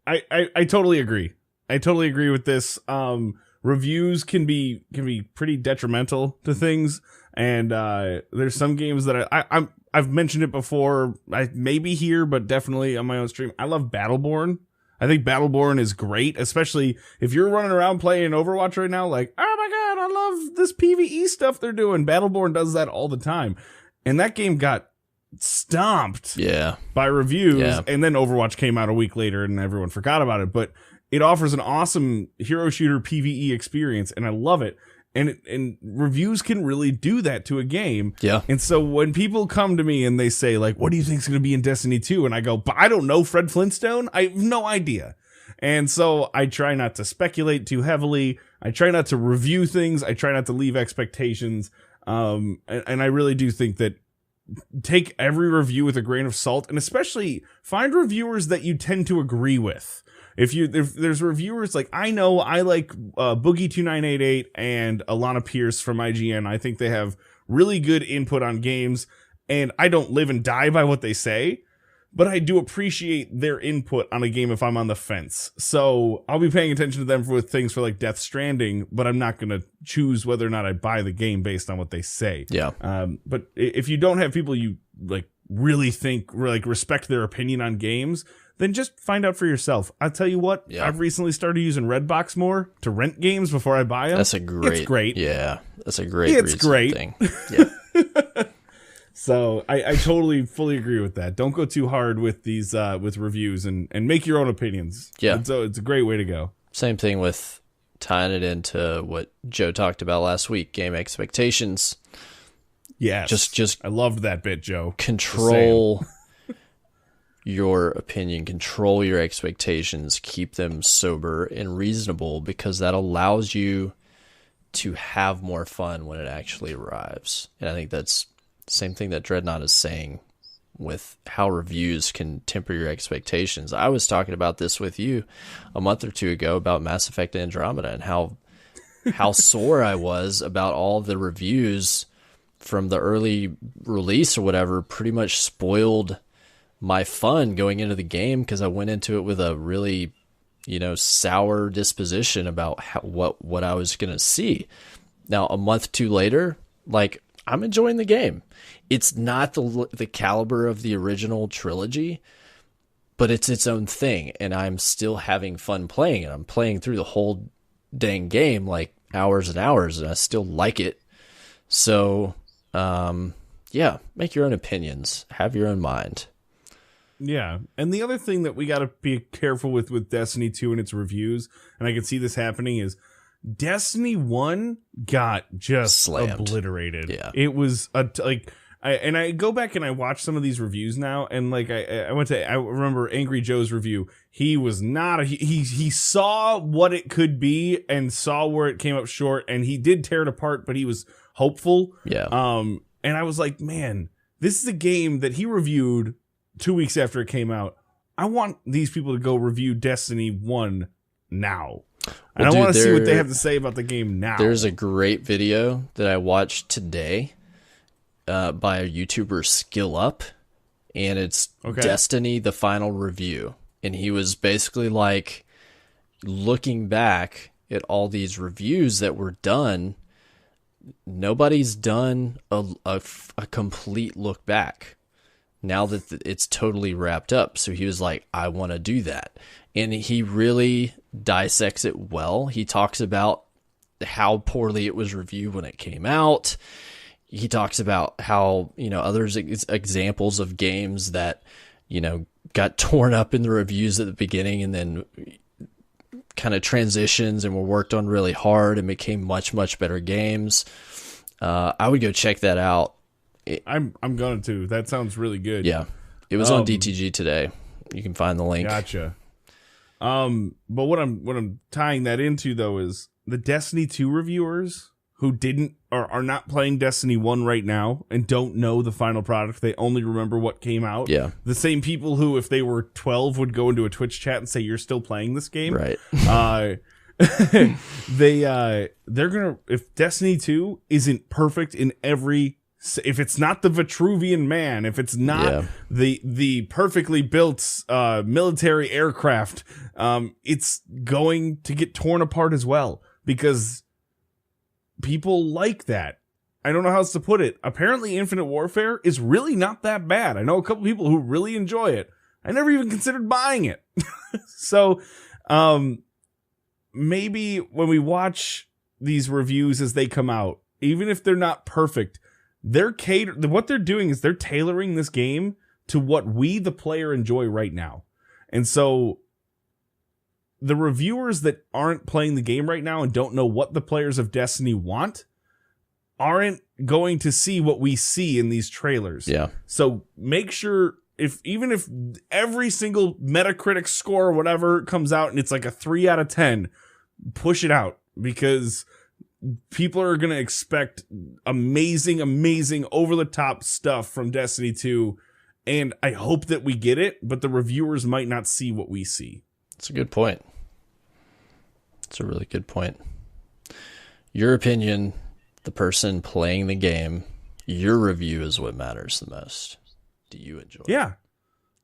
I totally agree. I totally agree with this. Reviews can be pretty detrimental to things, and there's some games that I've mentioned it before. I maybe here, but definitely on my own stream. I love Battleborn. I think Battleborn is great, especially if you're running around playing Overwatch right now. Like, oh my god, I love this PvE stuff they're doing. Battleborn does that all the time, and that game got stomped by reviews, and then Overwatch came out a week later and everyone forgot about it, but it offers an awesome hero shooter PvE experience, and I love it. And reviews can really do that to a game. Yeah. And so when people come to me and they say, like, what do you think is going to be in Destiny 2? And I go, but I don't know, Fred Flintstone. I have no idea. And so I try not to speculate too heavily. I try not to review things. I try not to leave expectations. And I really do think that take every review with a grain of salt, and especially find reviewers that you tend to agree with. If there's reviewers, like, I know I like Boogie2988 and Alana Pierce from IGN. I think they have really good input on games, and I don't live and die by what they say, but I do appreciate their input on a game if I'm on the fence. So I'll be paying attention to them with things for like Death Stranding, but I'm not going to choose whether or not I buy the game based on what they say. Yeah. But if you don't have people you like really think, like, respect their opinion on games, then just find out for yourself. I'll tell you what, I've recently started using Redbox more to rent games before I buy them. It's great. Yeah, that's a great. It's great. Thing. Yeah. So I totally fully agree with that. Don't go too hard with these with reviews and make your own opinions. Yeah. So it's a great way to go. Same thing with tying it into what Joe talked about last week, game expectations. Yes. Just I loved that bit, Joe. Control your opinion, control your expectations, keep them sober and reasonable, because that allows you to have more fun when it actually arrives. And I think that's the same thing that Dreadnought is saying with how reviews can temper your expectations. I was talking about this with you a month or two ago about Mass Effect Andromeda and how sore I was about all the reviews from the early release or whatever pretty much spoiled my fun going into the game, because I went into it with a really, sour disposition about what I was going to see. Now, a month too later, like, I'm enjoying the game. It's not the caliber of the original trilogy, but it's its own thing, and I'm still having fun playing it. I'm playing through the whole dang game, like, hours and hours, and I still like it. So, make your own opinions. Have your own mind. Yeah, and the other thing that we got to be careful with Destiny 2 and its reviews, and I can see this happening, is Destiny 1 got just slammed, obliterated. Yeah. It was I go back and I watch some of these reviews now, and like I remember Angry Joe's review. He was not he saw what it could be and saw where it came up short, and he did tear it apart, but he was hopeful. Yeah. And I was like, man, this is a game that he reviewed 2 weeks after it came out. I want these people to go review Destiny 1 now. And I want to see what they have to say about the game now. There's a great video that I watched today by a YouTuber, Skill Up, and it's Destiny, the final review. And he was basically like looking back at all these reviews that were done. Nobody's done a complete look back now that it's totally wrapped up. So he was like, I want to do that. And he really dissects it well. He talks about how poorly it was reviewed when it came out. He talks about how, others examples of games that, got torn up in the reviews at the beginning and then kind of transitions and were worked on really hard and became much, much better games. I would go check that out. I'm going to. That sounds really good. Yeah. It was on DTG today. You can find the link. Gotcha. But what I'm tying that into, though, is the Destiny 2 reviewers who are not playing Destiny 1 right now and don't know the final product. They only remember what came out. Yeah. The same people who, if they were 12, would go into a Twitch chat and say, you're still playing this game. Right. They're gonna, if Destiny 2 isn't perfect in if it's not the Vitruvian Man, if it's not the perfectly built military aircraft, it's going to get torn apart as well, because people like that. I don't know how else to put it. Apparently Infinite Warfare is really not that bad. I know a couple people who really enjoy it. I never even considered buying it. So maybe when we watch these reviews as they come out, even if they're not perfect, what they're doing is they're tailoring this game to what we, the player, enjoy right now. And so the reviewers that aren't playing the game right now and don't know what the players of Destiny want aren't going to see what we see in these trailers. Yeah. So make sure even if every single Metacritic score or whatever comes out and it's like a 3 out of 10, push it out, because people are going to expect amazing, amazing over the top stuff from Destiny 2. And I hope that we get it, but the reviewers might not see what we see. That's a good point. It's a really good point. Your opinion, the person playing the game, your review is what matters the most. Do you enjoy it? Yeah.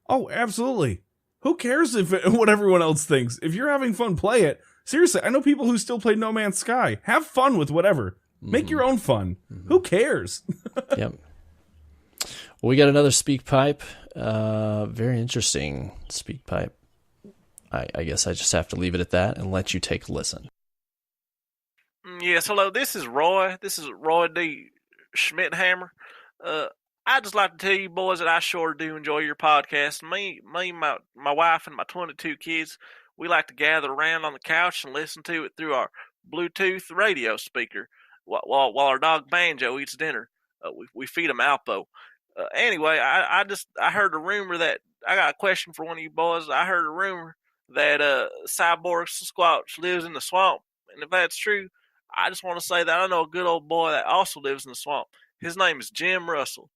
Oh, absolutely. Who cares what everyone else thinks? If you're having fun, play it. Seriously, I know people who still play No Man's Sky. Have fun with whatever. Make your own fun. Who cares? Yep. Well, we got another speak pipe. Very interesting speak pipe. I guess I just have to leave it at that and let you take a listen. Yes, hello. This is Roy. This is Roy D. Schmidthammer. I'd just like to tell you boys that I sure do enjoy your podcast. Me, my wife, and my 22 kids, we like to gather around on the couch and listen to it through our Bluetooth radio speaker while our dog Banjo eats dinner. We feed him Alpo. Anyway, I heard a rumor that I got a question for one of you boys. I heard a rumor that Cyborg Sasquatch lives in the swamp, and if that's true, I just want to say that I know a good old boy that also lives in the swamp. His name is Jim Russell.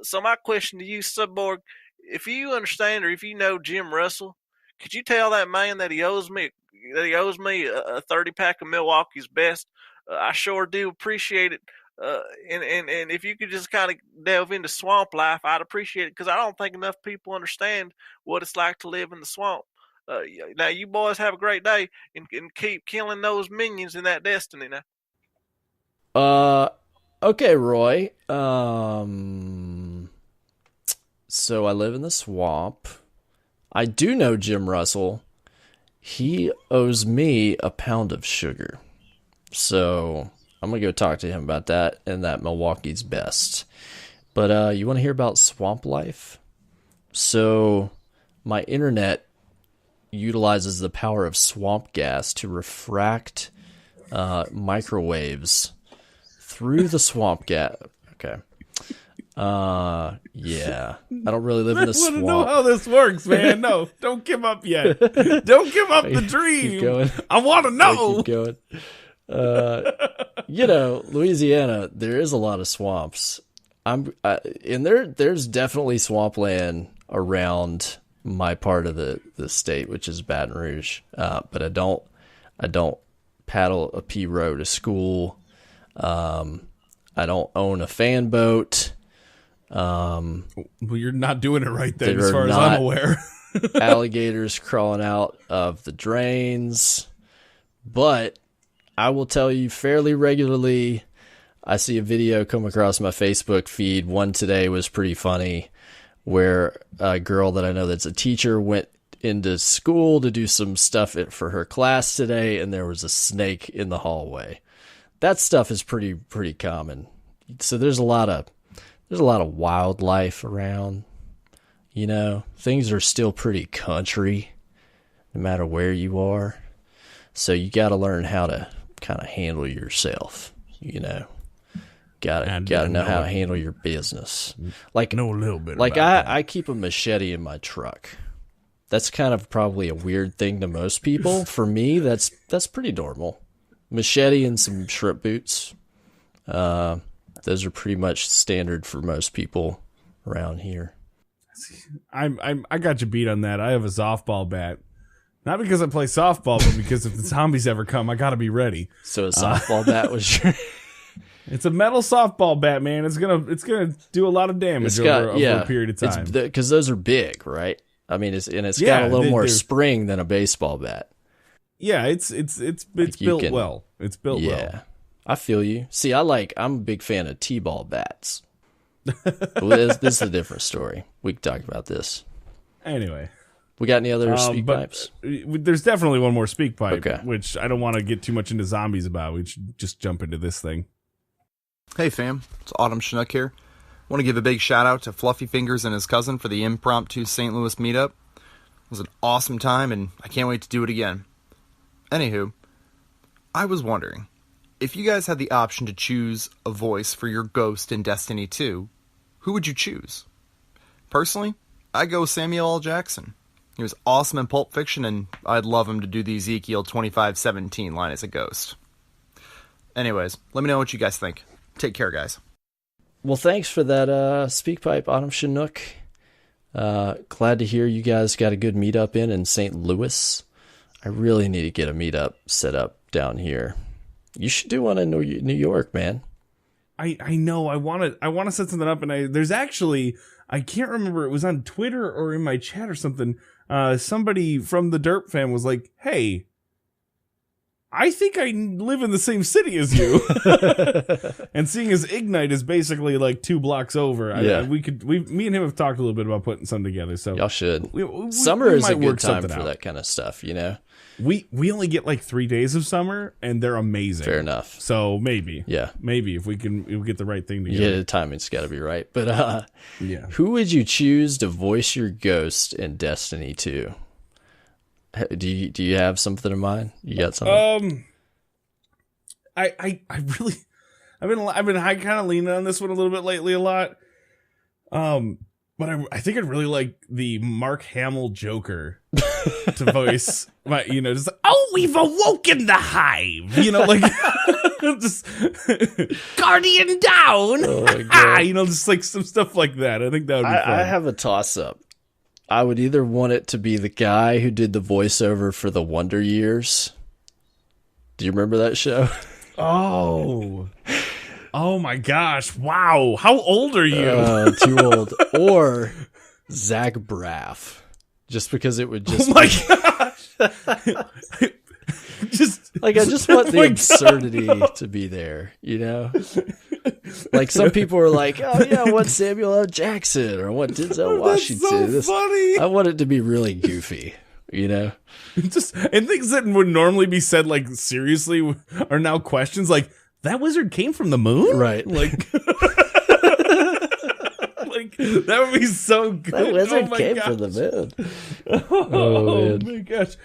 So my question to you, Cyborg, if you understand or if you know Jim Russell, could you tell that man that he owes me a 30-pack of Milwaukee's Best? I sure do appreciate it. And if you could just kind of delve into swamp life, I'd appreciate it, because I don't think enough people understand what it's like to live in the swamp. Now, you boys have a great day and keep killing those minions in that Destiny now. Okay, Roy. So I live in the swamp. I do know Jim Russell. He owes me a pound of sugar. So I'm going to go talk to him about that and that Milwaukee's Best. But you want to hear about swamp life? So my internet utilizes the power of swamp gas to refract microwaves through the swamp gas. Okay. Yeah. I don't really live in the swamp. I want to know how this works, man. No, don't give up yet. Don't give up the dream. Keep going. I want to know. Keep going. Louisiana, there is a lot of swamps. And there's definitely swampland around my part of the state, which is Baton Rouge. But I don't paddle a P-row to school. I don't own a fan boat. Well, you're not doing it right then, as far as I'm aware. Alligators crawling out of the drains. But I will tell you fairly regularly, I see a video come across my Facebook feed. One today was pretty funny, where a girl that I know that's a teacher went into school to do some stuff for her class today, and there was a snake in the hallway. That stuff is pretty common. So there's a lot of wildlife around. Things are still pretty country, no matter where you are. So you got to learn how to kind of handle yourself. Got to know how to handle your business. Like, know a little bit. Like about I keep a machete in my truck. That's kind of probably a weird thing to most people. For me, that's pretty normal. Machete and some shrimp boots. Those are pretty much standard for most people around here. I got you beat on that. I have a softball bat. Not because I play softball, but because if the zombies ever come, I got to be ready. So a softball bat was your... It's a metal softball bat, man. It's gonna do a lot of damage over a period of time. Because those are big, right? I mean, it's got a little more spring than a baseball bat. Yeah, it's built well. It's built well. Yeah, I feel you. See, I'm a big fan of T-ball bats. This is a different story. We can talk about this. Anyway. We got any other speak pipes? There's definitely one more speak pipe, which I don't want to get too much into zombies about. We should just jump into this thing. Hey fam, it's Autumn Chinook here. Want to give a big shout out to Fluffy Fingers and his cousin for the impromptu St. Louis meetup. It was an awesome time and I can't wait to do it again. Anywho, I was wondering, if you guys had the option to choose a voice for your ghost in Destiny 2, who would you choose? Personally, I'd go with Samuel L. Jackson. He was awesome in Pulp Fiction, and I'd love him to do the Ezekiel 25:17 line as a ghost. Anyways, let me know what you guys think. Take care, guys. Well, thanks for that SpeakPipe, Autumn Chinook. Glad to hear you guys got a good meetup in St. Louis. I really need to get a meetup set up down here. You should do one in New York, man. I know. I want to set something up, and there's actually, I can't remember, it was on Twitter or in my chat or something. Somebody from the Derp fam was like, "Hey, I think I live in the same city as you." And seeing as Ignite is basically like 2 blocks over, me and him have talked a little bit about putting something together. So y'all should. We Summer is a might good work time something for out. that kind of stuff, you know? We only get like 3 days of summer, and they're amazing. Fair enough. So maybe if we get the right thing together. Yeah, the timing's got to be right. But yeah, who would you choose to voice your ghost in Destiny 2? Do you have something in mind? You got something? I really, I've been kind of leaning on this one a little bit lately, a lot. But I think I'd really like the Mark Hamill Joker to voice my, just like, "Oh, we've awoken the hive," like just Guardian down, Oh my God. just like some stuff like that. I think that would be fun. I have a toss up. I would either want it to be the guy who did the voiceover for the Wonder Years. Do you remember that show? Oh my gosh! Wow, how old are you? Too old. Or Zach Braff, just because it would just. Oh my gosh! I just want the absurdity to be there, Like some people are like, "Oh yeah, I want Samuel L. Jackson or I want Denzel Washington." That's so funny. I want it to be really goofy, and things that would normally be said like seriously are now questions like, "That wizard came from the moon?" Right? Like, that would be so good. That wizard came gosh. from the moon. Oh my gosh!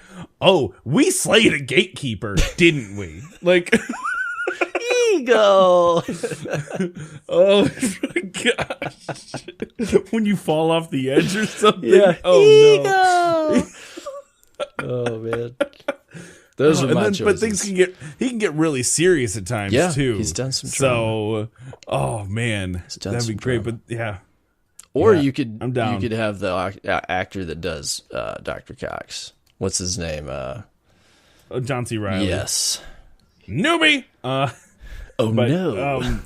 Oh, we slayed a gatekeeper, didn't we? Like, Eagle. oh my gosh! When you fall off the edge or something. Yeah. Oh no. Oh man. Those are my choices. But things he can get really serious at times too. He's done some drama. So, oh man, that'd be great. drama. But yeah. Or Yeah, you could I'm down. you could have the actor that does Dr. Cox. What's his name? John C. Reilly. Yes. Newbie. Oh But, no.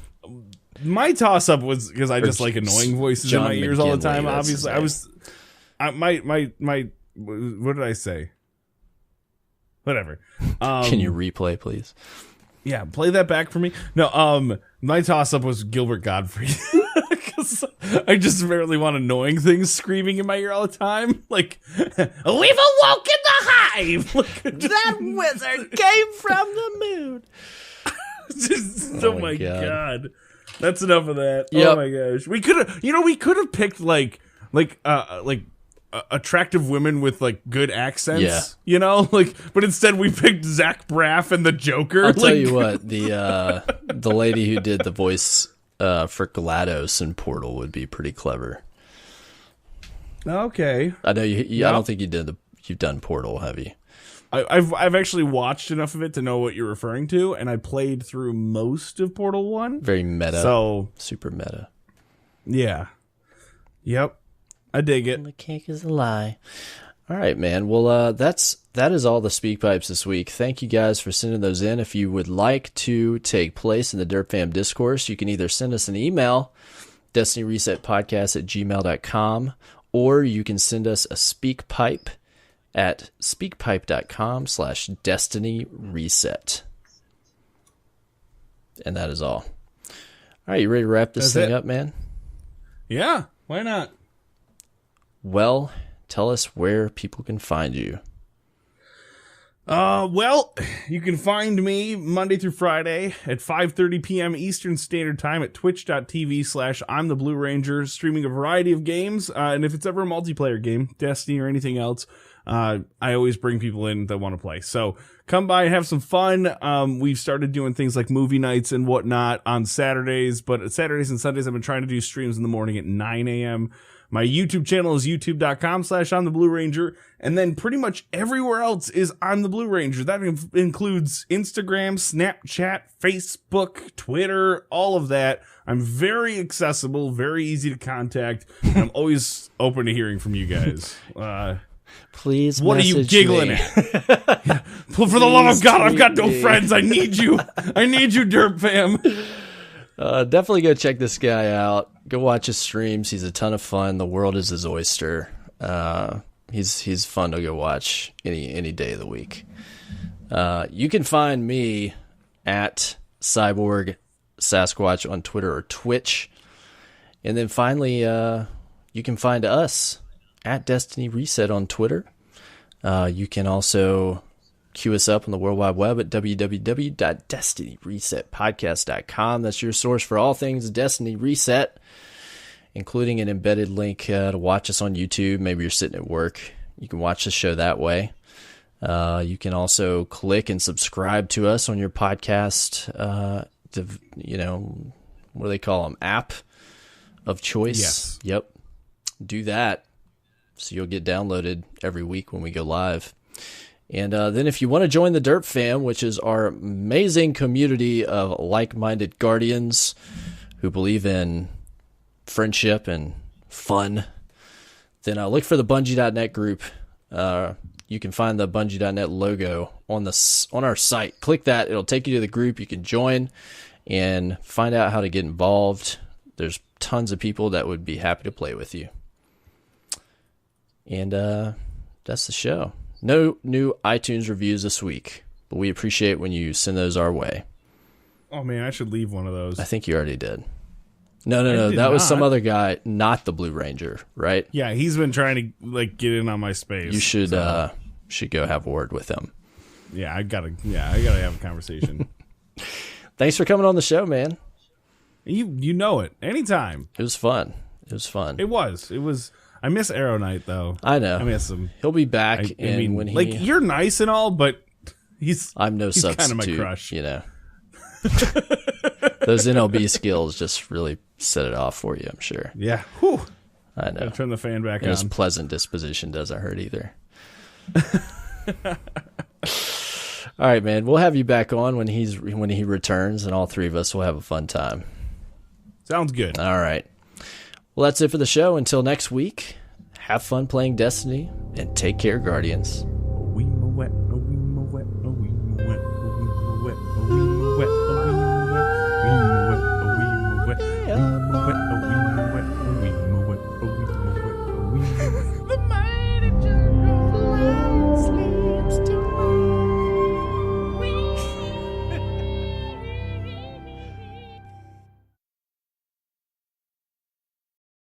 My toss up was because I just like annoying voices John in my ears all the McGinley, time. that's his Obviously, my what did I say? Whatever. Can you replay, please? Yeah, play that back for me. No, my toss up was Gilbert Godfrey. Because I just really want annoying things screaming in my ear all the time. Like, "We've awoken the hive!" That wizard came from the moon. Oh my god. That's enough of that. Yep. Oh my gosh. We could have picked like attractive women with like good accents. Yeah. But instead we picked Zach Braff and the Joker. I'll tell you what, the lady who did the voice for GLaDOS in Portal would be pretty clever. Okay. I know you. I don't think you've done Portal, have you? I've actually watched enough of it to know what you're referring to, and I played through most of Portal 1. Very meta. So super meta. yeah. Yep. I dig it. And the cake is a lie. All right, man. Well, that is all the speak pipes this week. Thank you guys for sending those in. If you would like to take place in the Derp Fam discourse, you can either send us an email, destinyresetpodcast@gmail.com, or you can send us a speak pipe at speakpipe.com/destinyreset. And that is all. All right, you ready to wrap this thing up, man? Yeah, why not? Well, tell us where people can find you. Well, you can find me Monday through Friday at 5:30 p.m. Eastern Standard Time at twitch.tv/I'm the Blue Ranger, streaming a variety of games. And if it's ever a multiplayer game, Destiny or anything else, I always bring people in that want to play. So come by and have some fun. We've started doing things like movie nights and whatnot on Saturdays, but Saturdays and Sundays I've been trying to do streams in the morning at 9 a.m. My YouTube channel is youtube.com/OnTheBlueRanger, and then pretty much everywhere else is On The Blue Ranger. That includes Instagram, Snapchat, Facebook, Twitter, all of that. I'm very accessible, very easy to contact, and I'm always open to hearing from you guys. Please, what are you giggling me. at? For the love of God, I've got no friends. I need you. I need you, Derp Fam. Definitely go check this guy out. Go watch his streams. He's a ton of fun. The world is his oyster. He's fun to go watch any day of the week. You can find me at Cyborg Sasquatch on Twitter or Twitch. And then finally, you can find us at Destiny Reset on Twitter. You can also queue us up on the World Wide Web at www.destinyresetpodcast.com. That's your source for all things Destiny Reset, including an embedded link to watch us on YouTube. Maybe you're sitting at work. You can watch the show that way. You can also click and subscribe to us on your podcast, what do they call them? App of choice. Yes. Yep. Do that so you'll get downloaded every week when we go live. And then if you want to join the Derp Fam, which is our amazing community of like-minded guardians who believe in friendship and fun, then look for the Bungie.net group. You can find the Bungie.net logo on our site. Click that. It'll take you to the group. You can join and find out how to get involved. There's tons of people that would be happy to play with you. And that's the show. No new iTunes reviews this week, but we appreciate when you send those our way. Oh, man, I should leave one of those. I think you already did. No. That was some other guy, not the Blue Ranger, right? Yeah, he's been trying to get in on my space. You should go have a word with him. Yeah, I gotta have a conversation. Thanks for coming on the show, man. You know it. Anytime. It was fun. It was. I miss Arrow Knight, though. I know. I miss him. He'll be back. You're nice and all, but I'm no he's substitute. kind of my crush. Those NLB skills just really set it off for you, I'm sure. Yeah. Whew. I know. Gotta turn the fan back on. His pleasant disposition doesn't hurt either. All right, man. We'll have you back on when he returns, and all three of us will have a fun time. Sounds good. All right. Well, that's it for the show. Until next week, have fun playing Destiny, and take care, Guardians. We wet.